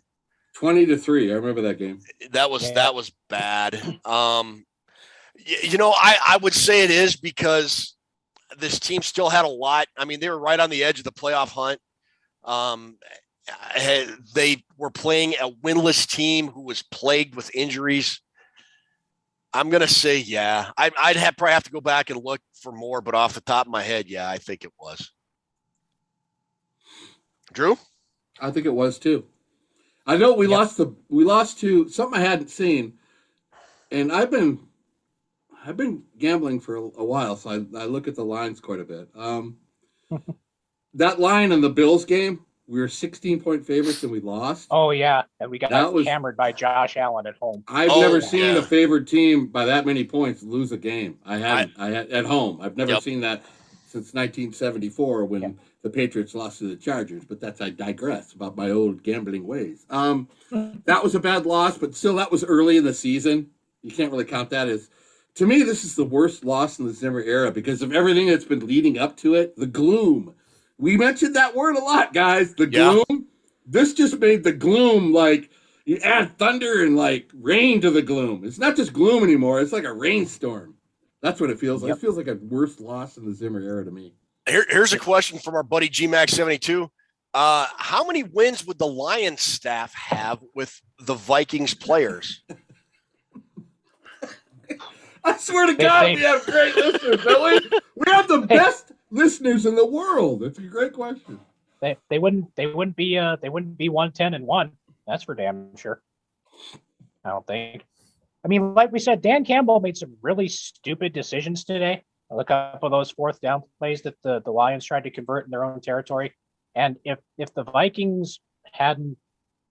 20-3. I remember that game. That was bad. I would say it is, because this team still had a lot. I mean, they were right on the edge of the playoff hunt. They were playing a winless team who was plagued with injuries. I'm going to say, yeah. I'd probably have to go back and look for more, but off the top of my head, yeah, I think it was. Drew? I think it was too. I know we lost to something I hadn't seen, and I've been gambling for a while, so I look at the lines quite a bit. That line in the Bills game, we were 16-point favorites and we lost. Oh yeah, and we got hammered by Josh Allen at home. I've never seen a favored team by that many points lose a game. I had at home. I've never seen that since 1974 when the Patriots lost to the Chargers. But I digress about my old gambling ways. That was a bad loss, but still, that was early in the season. You can't really count that as. To me, this is the worst loss in the Zimmer era because of everything that's been leading up to it. The gloom. We mentioned that word a lot, guys. The gloom. Yeah. This just made the gloom like you add thunder and like rain to the gloom. It's not just gloom anymore. It's like a rainstorm. That's what it feels like. It feels like a worst loss in the Zimmer era to me. Here's a question from our buddy GMax72. How many wins would the Lions staff have with the Vikings players? I swear to God, we have great listeners, don't we? We have the best listeners in the world. That's a great question. They wouldn't be 110-1. That's for damn sure. I don't think. I mean, like we said, Dan Campbell made some really stupid decisions today. I look up of those fourth down plays that the Lions tried to convert in their own territory. And if the Vikings hadn't,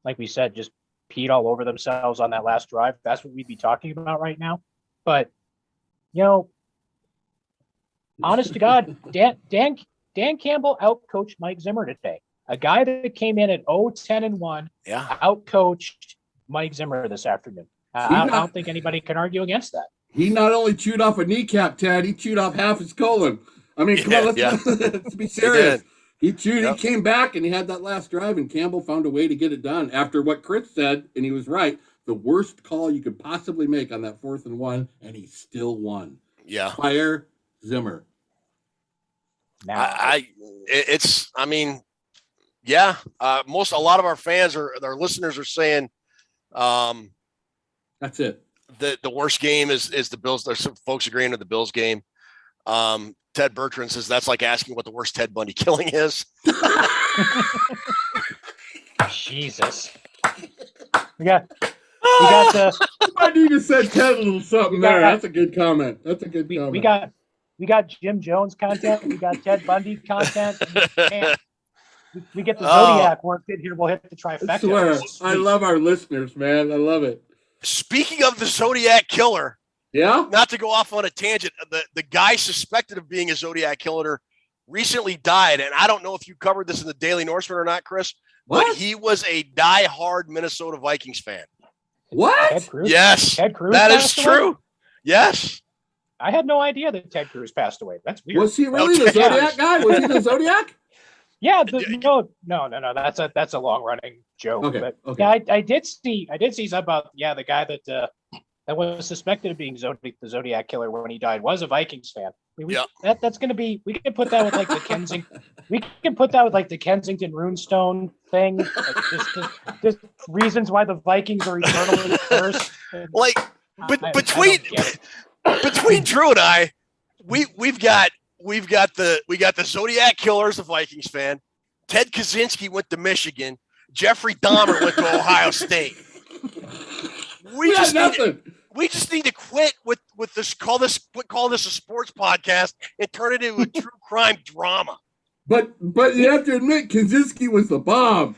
like we said, just peed all over themselves on that last drive, that's what we'd be talking about right now. But, honest to God, Dan Campbell outcoached Mike Zimmer today. A guy that came in at 0-10-1, outcoached Mike Zimmer this afternoon. I don't think anybody can argue against that. He not only chewed off a kneecap, Ted, he chewed off half his colon. I mean, come on, let's be serious. He came back, and he had that last drive, and Campbell found a way to get it done after what Chris said, and he was right. The worst call you could possibly make on that 4th and 1, and he still won. Yeah. Fire Zimmer. Now, a lot of our fans our listeners are saying, that's it. The worst game is the Bills. There's some folks agreeing with the Bills game. Ted Bertrand says that's like asking what the worst Ted Bundy killing is. Jesus. We got the. I need to send Ted a little something there. That's a good comment. That's a good comment. We got Jim Jones content. We got Ted Bundy content. We get the Zodiac worked in here. We'll hit the trifecta. I swear, I love our listeners, man. I love it. Speaking of the Zodiac killer, not to go off on a tangent, the guy suspected of being a Zodiac killer recently died, and I don't know if you covered this in the Daily Norseman or not, Chris, but he was a diehard Minnesota Vikings fan. What? Ted Cruz? Yes, Ted Cruz that is true. Away? Yes. I had no idea that Ted Cruz passed away. That's weird. Was he really the Zodiac guy? Was he the Zodiac? Yeah, no. That's a long running joke. Okay, but okay. yeah, I did see something about the guy that was suspected of being the Zodiac killer when he died was a Vikings fan. That's gonna be. We can put that with like the Kensington. We can put that with like the Kensington Runestone thing. Like just reasons why the Vikings are eternally cursed. Like, between Drew and I, we've got the Zodiac Killers, a Vikings fan. Ted Kaczynski went to Michigan. Jeffrey Dahmer went to Ohio State. We just need to quit with this. Call this a sports podcast and turn it into a true crime drama. But you have to admit, Kaczynski was the bomb.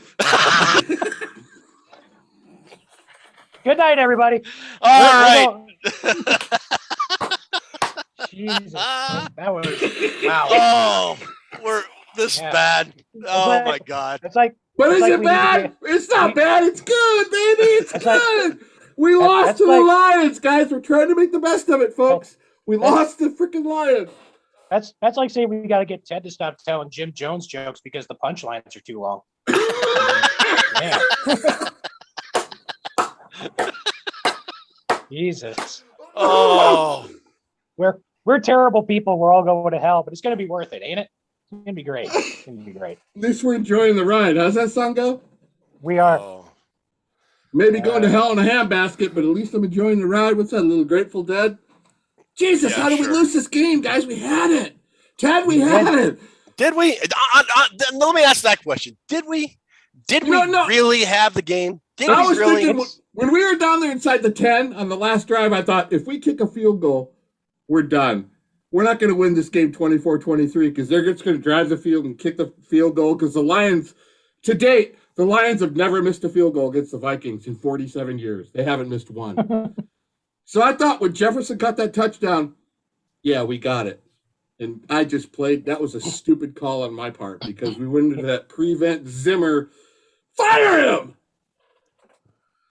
Good night, everybody. All right. Jesus, that was wow. Oh, we're this bad. Oh my God. It's like. But is it bad? It's not bad. It's good, baby. It's good. We lost to the Lions, guys. We're trying to make the best of it, folks. We lost the freaking Lions. That's like saying we got to get Ted to stop telling Jim Jones jokes because the punchlines are too long. Jesus. Oh. We're terrible people. We're all going to hell, but it's going to be worth it, ain't it? It's going to be great. It's going to be great. At least we're enjoying the ride. How's that song go? We are. Maybe going to hell in a handbasket, but at least I'm enjoying the ride. What's that, Little Grateful Dead? Jesus, how did we lose this game, guys? We had it. Ted, we had it. Did we? Let me ask that question. Did we? Did we really have the game? I was thinking, when we were down there inside the 10 on the last drive, I thought, if we kick a field goal, we're done. We're not going to win this game 24-23 because they're just going to drive the field and kick the field goal because the Lions, to date, the Lions have never missed a field goal against the Vikings in 47 years. They haven't missed one. So I thought when Jefferson got that touchdown, we got it. And I just played. That was a stupid call on my part because we went into that prevent Zimmer. Fire him!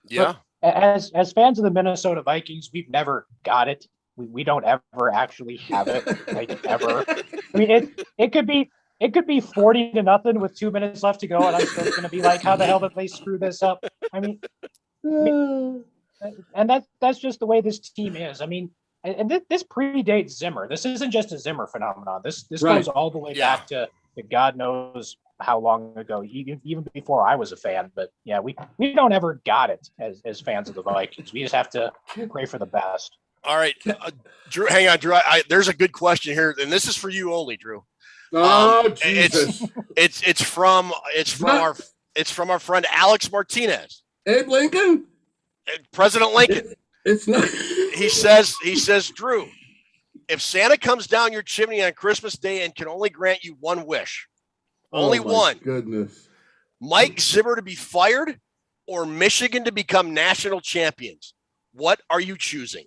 Yeah. But as fans of the Minnesota Vikings, we've never got it. We don't ever actually have it, like ever. I mean, it could be 40-0 with 2 minutes left to go, and I'm still going to be like, how the hell did they screw this up? I mean, and that's just the way this team is. I mean, and this predates Zimmer. This isn't just a Zimmer phenomenon. This goes all the way back to God knows how long ago, even before I was a fan. But we don't ever got it as fans of the Vikings. We just have to pray for the best. All right, Drew, hang on, Drew. There's a good question here, and this is for you only, Drew. Oh, Jesus! It's from our friend Alex Martinez. Abe Lincoln, President Lincoln. It's not. He says, Drew, if Santa comes down your chimney on Christmas Day and can only grant you one wish, only one. Goodness. Mike Zimmer to be fired or Michigan to become national champions. What are you choosing?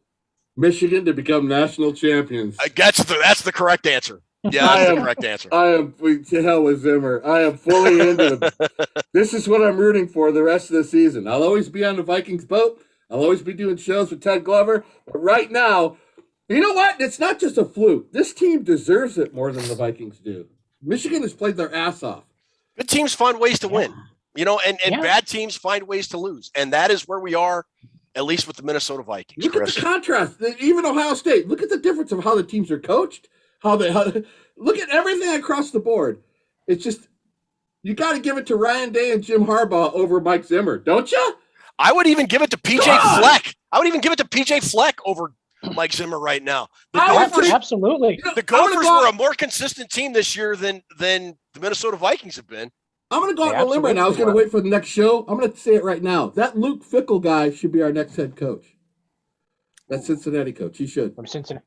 Michigan to become national champions. That's the correct answer. Yeah, that's the correct answer. I am to hell with Zimmer. I am fully into this is what I'm rooting for the rest of the season. I'll always be on the Vikings boat. I'll always be doing shows with Ted Glover. But right now, you know what? It's not just a fluke. This team deserves it more than the Vikings do. Michigan has played their ass off. Good teams find ways to win, and bad teams find ways to lose. And that is where we are, at least with the Minnesota Vikings. Look at the contrast. Even Ohio State. Look at the difference of how the teams are coached. Look at everything across the board. It's just, you got to give it to Ryan Day and Jim Harbaugh over Mike Zimmer, don't you? I would even give it to PJ Fleck. I would even give it to PJ Fleck over Mike Zimmer right now. Absolutely. The Gophers were a more consistent team this year than the Minnesota Vikings have been. I'm going to go out on a limb right now. I was going to wait for the next show. I'm going to say it right now. That Luke Fickell guy should be our next head coach. That Cincinnati coach. He should. From Cincinnati.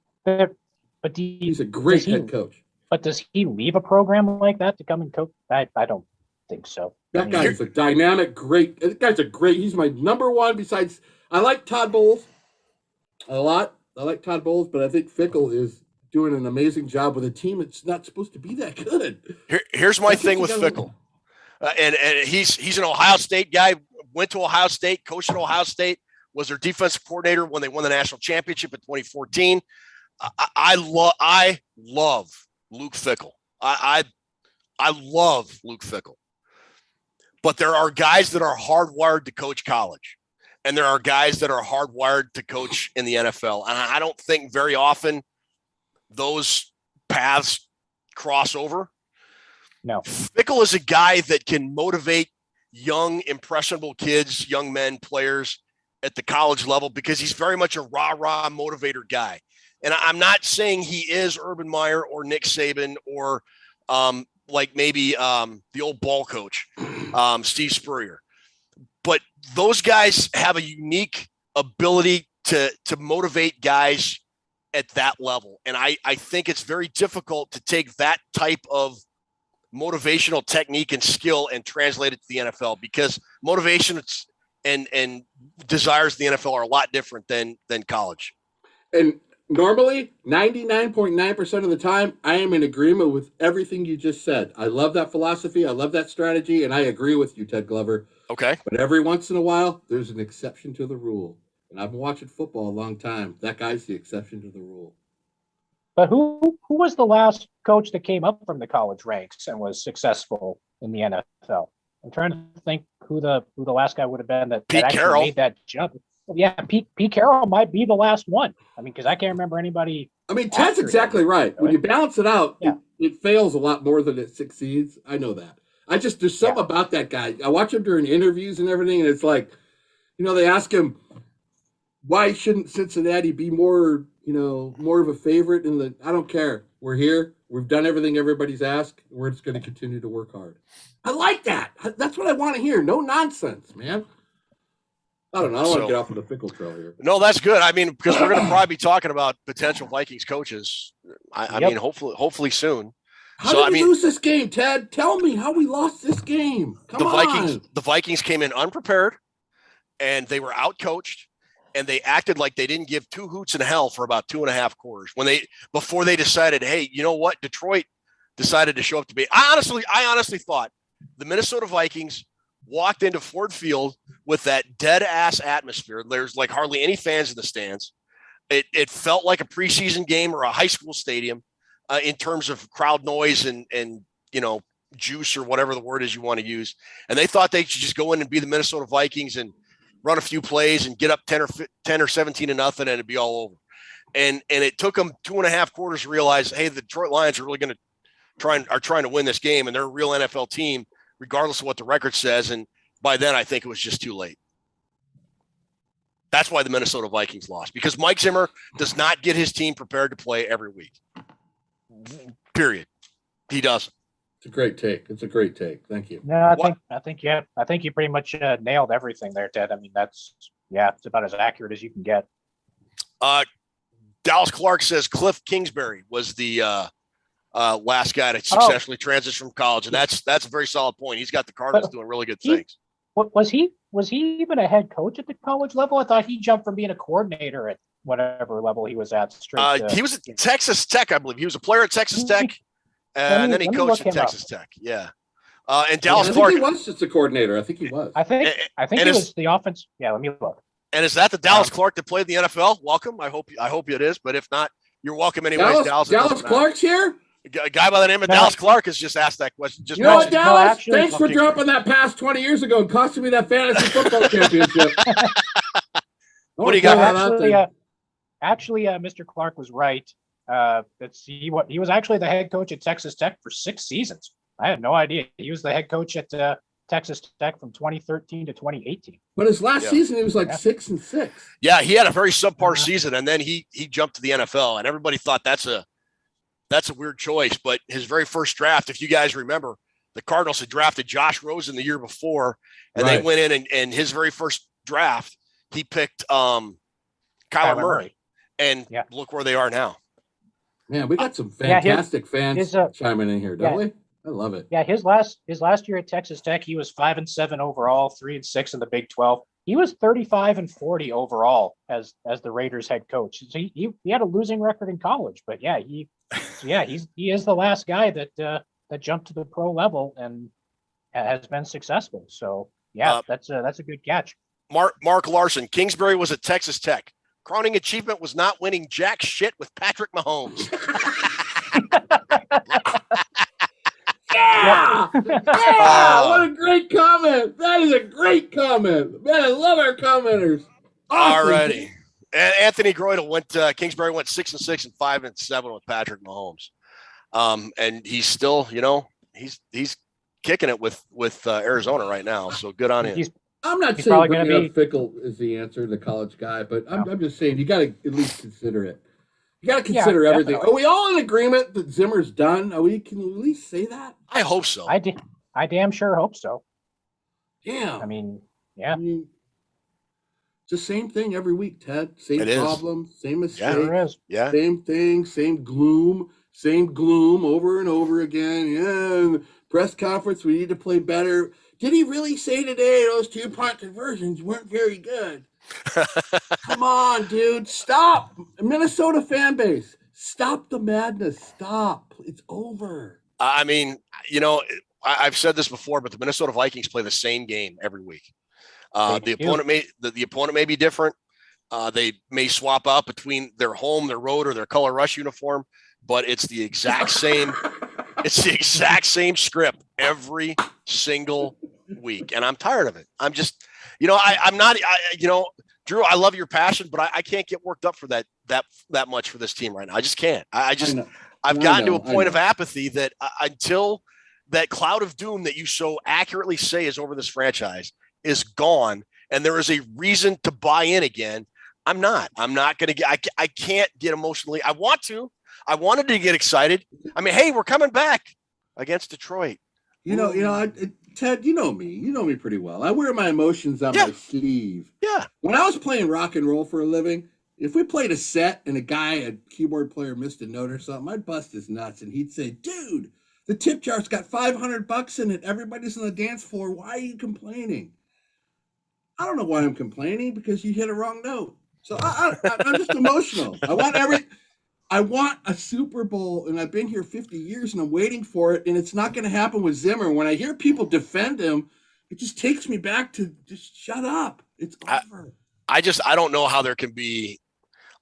But he's a great head coach. But does he leave a program like that to come and coach? I don't think so. That guy is a dynamic, great. That guy's he's my number one besides. I like Todd Bowles a lot. I like Todd Bowles, but I think Fickell is doing an amazing job with a team that's not supposed to be that good. Here's my thing with Fickell. And he's an Ohio State guy, went to Ohio State, coached at Ohio State, was their defensive coordinator when they won the national championship in 2014. I love Luke Fickell. I love Luke Fickell. But there are guys that are hardwired to coach college, and there are guys that are hardwired to coach in the NFL. And I don't think very often those paths cross over. No. Fickell is a guy that can motivate young, impressionable kids, young men, players at the college level because he's very much a rah-rah motivator guy. And I'm not saying he is Urban Meyer or Nick Saban or like maybe the old ball coach, Steve Spurrier. But those guys have a unique ability to motivate guys at that level. And I think it's very difficult to take that type of motivational technique and skill and translate it to the NFL because motivation and desires in the NFL are a lot different than college. And normally, 99.9% of the time, I am in agreement with everything you just said. I love that philosophy. I love that strategy. And I agree with you, Ted Glover. Okay. But every once in a while, there's an exception to the rule. And I've been watching football a long time. That guy's the exception to the rule. But who was the last coach that came up from the college ranks and was successful in the NFL? I'm trying to think who the last guy would have been that actually made that jump. Yeah, Pete Carroll might be the last one. I mean, because I can't remember anybody. I mean, Ted's exactly right. When you balance it out, it fails a lot more than it succeeds. I know that. There's something about that guy. I watch him during interviews and everything, and it's like, they ask him, why shouldn't Cincinnati be more of a favorite I don't care. We're here. We've done everything everybody's asked. We're just going to continue to work hard. I like that. That's what I want to hear. No nonsense, man. I don't know. I don't want to get off on the Fickell trail here. No, that's good. I mean, because we're going to probably be talking about potential Vikings coaches. I mean, hopefully soon. How did we lose this game, Ted? Tell me how we lost this game. The Vikings came in unprepared, and they were outcoached, and they acted like they didn't give two hoots in hell for about 2.5 quarters before they decided, hey, you know what? Detroit decided to show up to be. I honestly thought the Minnesota Vikings walked into Ford Field with that dead ass atmosphere. There's like hardly any fans in the stands. It felt like a preseason game or a high school stadium in terms of crowd noise and juice or whatever the word is you want to use. And they thought they should just go in and be the Minnesota Vikings and run a few plays and get up 10 or 17 to nothing and it'd be all over. And it took them 2.5 quarters to realize, hey, the Detroit Lions are really going to trying to win this game, and they're a real NFL team, regardless of what the record says. And by then, I think it was just too late. That's why the Minnesota Vikings lost, because Mike Zimmer does not get his team prepared to play every week. Period. He doesn't. It's a great take. Thank you. No, I think you pretty much nailed everything there, Ted. I mean, it's about as accurate as you can get. Dallas Clark says Cliff Kingsbury was the last guy to successfully transition from college, and that's a very solid point. He's got the Cardinals doing really good things. Was he even a head coach at the college level? I thought he jumped from being a coordinator at whatever level he was at. He was at Texas Tech, I believe. He was a player at Texas Tech, and then he coached at Texas Tech. Yeah. And Dallas Clark. I think he was just a coordinator. I think he was. I think he was the offense. Yeah, let me look. And is that the Dallas Clark that played in the NFL? Welcome. I hope it is. But if not, you're welcome anyways. Dallas Clark's here? A guy by the name of Dallas Clark has just asked that question. You know what, Dallas? Thanks for dropping that pass 20 years ago and costing me that fantasy football championship. What do you got? Actually, Mr. Clark was right. He was actually the head coach at Texas Tech for 6 seasons. I had no idea. He was the head coach at Texas Tech from 2013 to 2018. But his last season, he was like 6-6. Yeah, he had a very subpar season, and then he jumped to the NFL, and everybody thought that's a weird choice. But his very first draft, if you guys remember, the Cardinals had drafted Josh Rosen the year before, and they went in and his very first draft, he picked Kyler Murray. And look where they are now. Man, we got some fantastic fans chiming in here, don't we? I love it. Yeah, his last year at Texas Tech, he was 5-7 overall, 3-6 in the Big 12. He was 35-40 overall as the Raiders head coach. So he had a losing record in college, but he is the last guy that jumped to the pro level and has been successful. So that's a good catch. Mark Larson, Kingsbury was at Texas Tech. Crowning achievement was not winning jack shit with Patrick Mahomes. Yeah! What a great comment. That is a great comment. Man, I love our commenters. Awesome. Alrighty. And Anthony Groydle Kingsbury went 6-6 and 5-7 with Patrick Mahomes. And he's still, he's kicking it with Arizona right now. So good on him. I'm not saying bringing up Fickle is the answer, the college guy, but I'm just saying you got to at least consider it. You got to consider everything. Definitely. Are we all in agreement that Zimmer's done? Can we at least say that? I hope so. I damn sure hope so. Yeah. I mean, it's the same thing every week, Ted. Same problem, same mistake. Yeah. Same thing, same gloom over and over again. Yeah. Press conference, we need to play better. Did he really say today those 2-point conversions weren't very good? Come on, dude. Stop. Minnesota fan base. Stop the madness. Stop. It's over. I mean, I've said this before, but the Minnesota Vikings play the same game every week. The opponent may be different. They may swap out between their home, their road, or their color rush uniform, but it's the exact same. It's the exact same script every single week, and I'm tired of it. I'm just, I'm not. Drew, I love your passion, but I can't get worked up for that much for this team right now. I just can't. I've gotten to a point of apathy that until that cloud of doom that you so accurately say is over this franchise is gone, and there is a reason to buy in again. I'm not going to get. I can't get emotionally. I wanted to get excited. I mean, hey, we're coming back against Detroit. Ted, you know me pretty well. I wear my emotions on my sleeve. Yeah. When I was playing rock and roll for a living, if we played a set and a keyboard player missed a note or something, I'd bust his nuts and he'd say, dude, the tip jar's got $500 in it. Everybody's on the dance floor. Why are you complaining? I don't know why I'm complaining, because you hit a wrong note. So I'm just emotional. I want a Super Bowl, and I've been here 50 years, and I'm waiting for it, and it's not going to happen with Zimmer. When I hear people defend him, it just takes me back to just shut up. It's over. I don't know how there can be,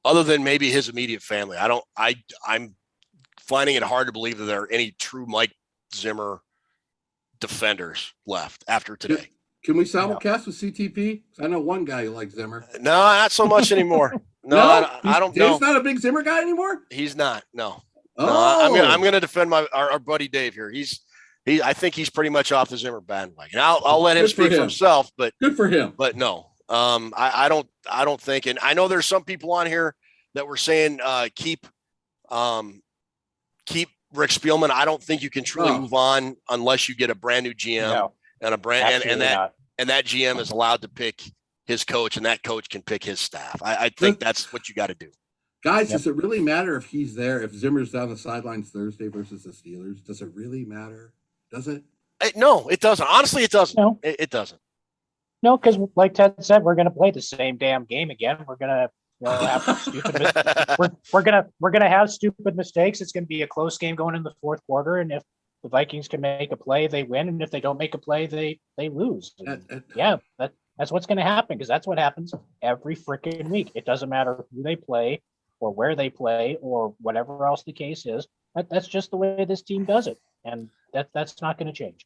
other than maybe his immediate family. I'm finding it hard to believe that there are any true Mike Zimmer defenders left after today. Can we simulcast with CTP? I know one guy who likes Zimmer. No, not so much anymore. No, I don't know. Dave's not a big Zimmer guy anymore? He's not. No. Oh. No, I'm going to defend our buddy Dave here. I think he's pretty much off the Zimmer bandwagon. I'll let him speak for himself, but good for him. But no, I don't think, and I know there's some people on here that were saying keep Rick Spielman. I don't think you can truly move on unless you get a brand new GM and a brand and that GM is allowed to pick his coach, and that coach can pick his staff. I think that's what you got to do. Guys, does it really matter if he's there, if Zimmer's down the sidelines Thursday versus the Steelers? Does it really matter? Does it? No, it doesn't. Honestly, it doesn't. No. It doesn't. No, because like Ted said, we're going to play the same damn game again. We're going to We'll have we're gonna have stupid mistakes. It's gonna be a close game going in the fourth quarter, and if the Vikings can make a play, they win, and if they don't make a play, they lose. Yeah, that's what's gonna happen, because that's what happens every freaking week. It doesn't matter who they play or where they play or whatever else the case is. That's just the way this team does it, and that's not going to change.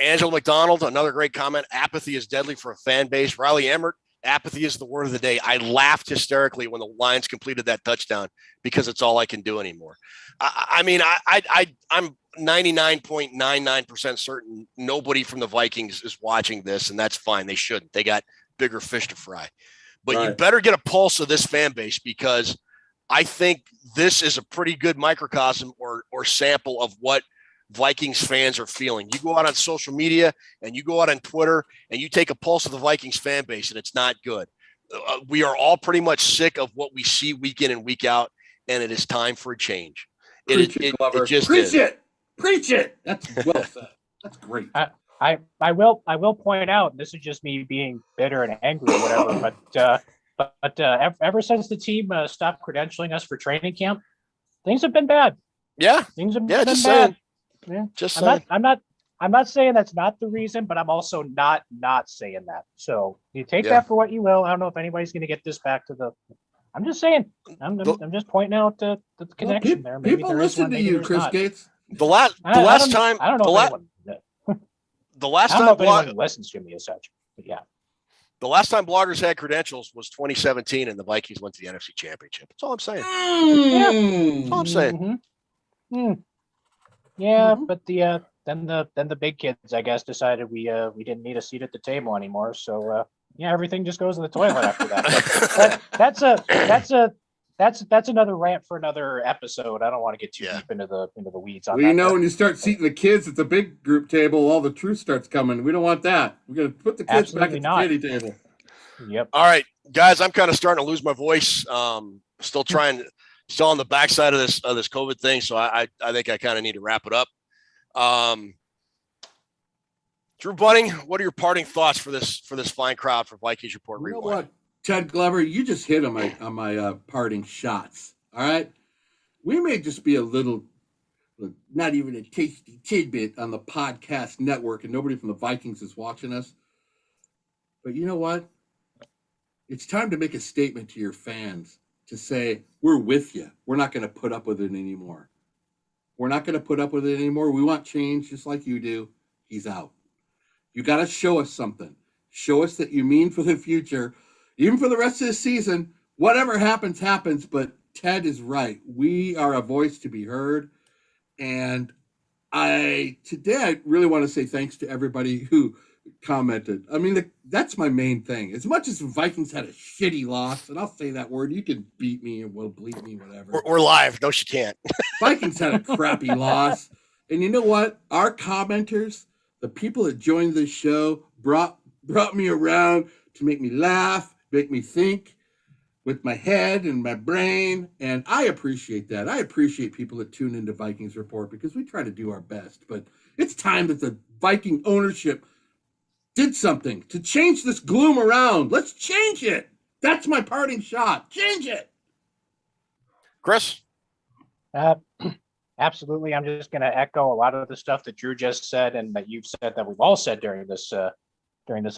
Angela McDonald, another great comment. Apathy is deadly for a fan base. Riley Emmert, apathy is the word of the day. I laughed hysterically when the Lions completed that touchdown because it's all I can do anymore. I'm 99.99% certain nobody from the Vikings is watching this, and that's fine. They shouldn't. They got bigger fish to fry. But right. You better get a pulse of this fan base, because I think this is a pretty good microcosm or sample of what Vikings fans are feeling. You go out on social media and you go out on Twitter and you take a pulse of the Vikings fan base, and it's not good. We are all pretty much sick of what we see week in and week out, and it is time for a change. Preach it. That's well said. That's great. I will point out, this is just me being bitter and angry or whatever, but ever since the team stopped credentialing us for training camp, things have been bad. Yeah, things have been bad. Saying. Yeah, just saying. I'm not saying that's not the reason, but I'm also not saying that. So you take that for what you will. I don't know if anybody's going to get this back to the. I'm just saying. I'm just pointing out the connection there. Maybe people listen to you, Chris Gates. The last time I don't know. The last I don't time know if anyone listens to me as such, but yeah. The last time bloggers had credentials was 2017, and the Vikings went to the NFC Championship. That's all I'm saying. That's all I'm saying. Yeah, but then the big kids, I guess, decided we didn't need a seat at the table anymore. So everything just goes in the toilet after that. That's another rant for another episode. I don't want to get too deep into the weeds on that. When you start seating the kids at the big group table, all the truth starts coming. We don't want that. We're going to put the kids back at the kiddie table. Yep. All right, guys, I'm kind of starting to lose my voice. Still on the backside of this COVID thing, so I think I kind of need to wrap it up. Drew Bunning, what are your parting thoughts for this fine crowd for Vikings Report Rewind? You know what, Ted Glover, you just hit on my parting shots. All right, we may just be a little, not even a tasty tidbit on the podcast network, and nobody from the Vikings is watching us. But you know what? It's time to make a statement to your fans to say, we're with you. We're not going to put up with it anymore. We're not going to put up with it anymore. We want change just like you do. He's out. You got to show us something. Show us that you mean for the future, even for the rest of the season. Whatever happens, happens. But Ted is right. We are a voice to be heard. And today I really want to say thanks to everybody who commented. I mean, that's my main thing. As much as the Vikings had a shitty loss, and I'll say that word, you can beat me and will bleep me, whatever. We're live. No, she can't. Vikings had a crappy loss. And you know what? Our commenters, the people that joined this show, brought me around to make me laugh, make me think with my head and my brain. And I appreciate that. I appreciate people that tune into Vikings Report, because we try to do our best. But it's time that the Viking ownership did something to change this gloom around. Let's change it. That's my parting shot. Change it. Chris? Absolutely. I'm just going to echo a lot of the stuff that Drew just said and that you've said, that we've all said during this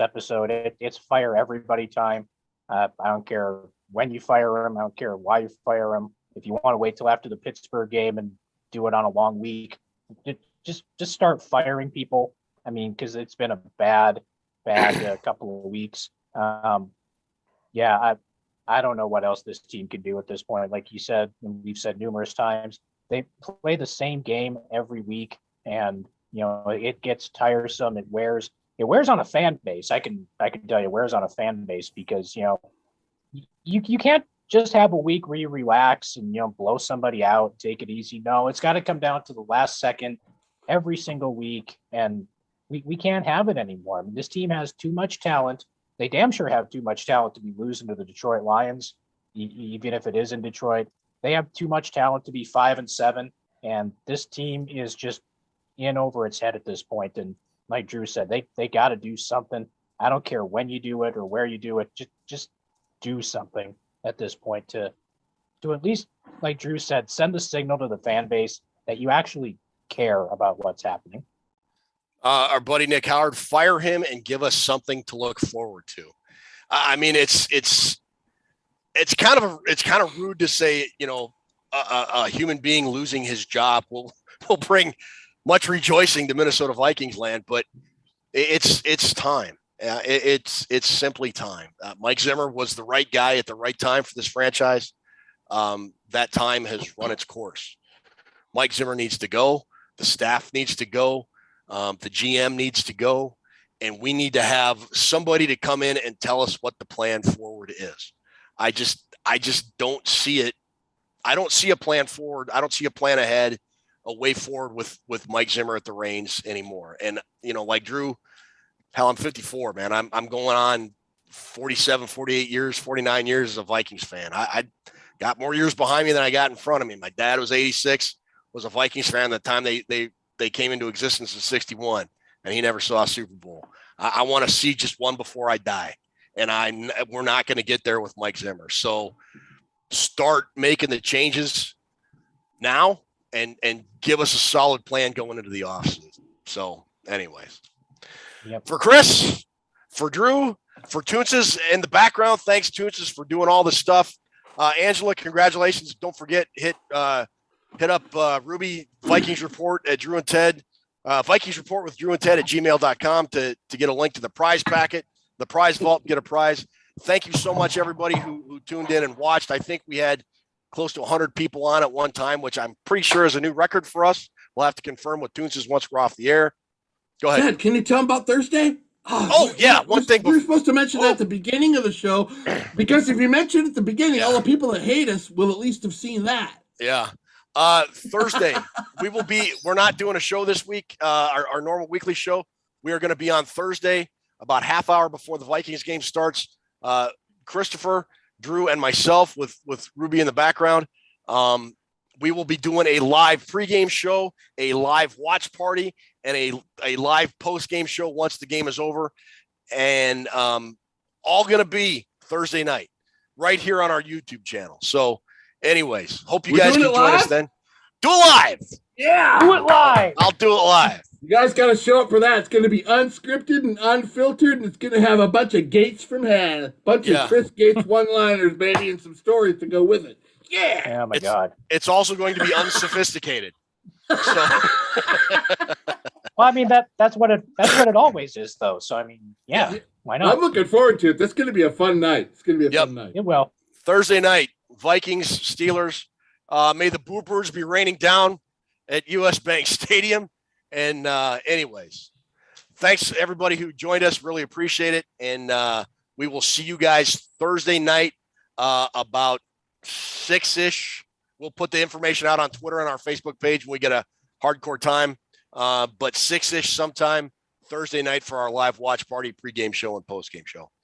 episode. It's fire everybody time. I don't care when you fire him. I don't care why you fire him. If you want to wait till after the Pittsburgh game and do it on a long week, just start firing people. I mean, because it's been a bad couple of weeks. I don't know what else this team can do at this point. Like you said, and we've said numerous times, they play the same game every week, and it gets tiresome. It wears on a fan base. I can tell you, it wears on a fan base, because you can't just have a week where you relax and blow somebody out, take it easy. No, it's got to come down to the last second every single week, and we can't have it anymore. I mean, this team has too much talent. They damn sure have too much talent to be losing to the Detroit Lions, even if it is in Detroit. They have too much talent to be 5-7, and this team is just in over its head at this point. And like Drew said, they got to do something. I don't care when you do it or where you do it. Just do something. at this point to at least, like Drew said, send the signal to the fan base that you actually care about what's happening. Our buddy Nick Howard, fire him and give us something to look forward to. I mean, it's kind of rude to say, a human being losing his job will bring much rejoicing to Minnesota Vikings land, but it's time. It's simply time. Mike Zimmer was the right guy at the right time for this franchise. That time has run its course. Mike Zimmer needs to go. The staff needs to go. The GM needs to go. And we need to have somebody to come in and tell us what the plan forward is. I just don't see it. I don't see a plan forward. I don't see a plan ahead, a way forward with Mike Zimmer at the reins anymore. And, like Drew, hell, I'm 54, man. I'm going on 47, 48 years, 49 years as a Vikings fan. I got more years behind me than I got in front of me. My dad was 86, was a Vikings fan at the time they came into existence in 61, and he never saw a Super Bowl. I want to see just one before I die. And we're not going to get there with Mike Zimmer. So start making the changes now and give us a solid plan going into the offseason. So anyways, Yep. For Chris, for Drew, for Toonces in the background, thanks Toonces for doing all this stuff. Angela, congratulations. Don't forget, hit up Ruby Vikings Report at Drew and Ted. Vikings Report with Drew and Ted at gmail.com to get a link to the prize packet, the prize vault, get a prize. Thank you so much, everybody who tuned in and watched. I think we had close to 100 people on at one time, which I'm pretty sure is a new record for us. We'll have to confirm with Toonces once we're off the air. Go ahead. Ted, can you tell them about Thursday? One thing. We're supposed to mention that at the beginning of the show, because if you mention it at the beginning, all the people that hate us will at least have seen that. Yeah. Thursday, we're not doing a show this week, our normal weekly show. We are going to be on Thursday, about half hour before the Vikings game starts. Christopher, Drew, and myself with Ruby in the background. We will be doing a live pregame show, a live watch party, and a live post-game show once the game is over. And all going to be Thursday night right here on our YouTube channel. So anyways, hope you guys can join us then. Do it live. Yeah. Do it live. I'll do it live. You guys got to show up for that. It's going to be unscripted and unfiltered, and it's going to have a bunch of Gates from hell, a bunch of Chris Gates one-liners, baby, and some stories to go with it. Yeah. Oh my God. It's also going to be unsophisticated. So. Well, I mean that's what it always is, though. So I mean, yeah. Why not? I'm looking forward to it. That's going to be a fun night. It's going to be a fun night. It will. Thursday night, Vikings, Steelers. May the Boopers be raining down at US Bank Stadium. And anyways, thanks everybody who joined us. Really appreciate it. And we will see you guys Thursday night about 6-ish. We'll put the information out on Twitter and our Facebook page when we get a hardcore time. But 6-ish sometime Thursday night for our live watch party, pregame show, and postgame show.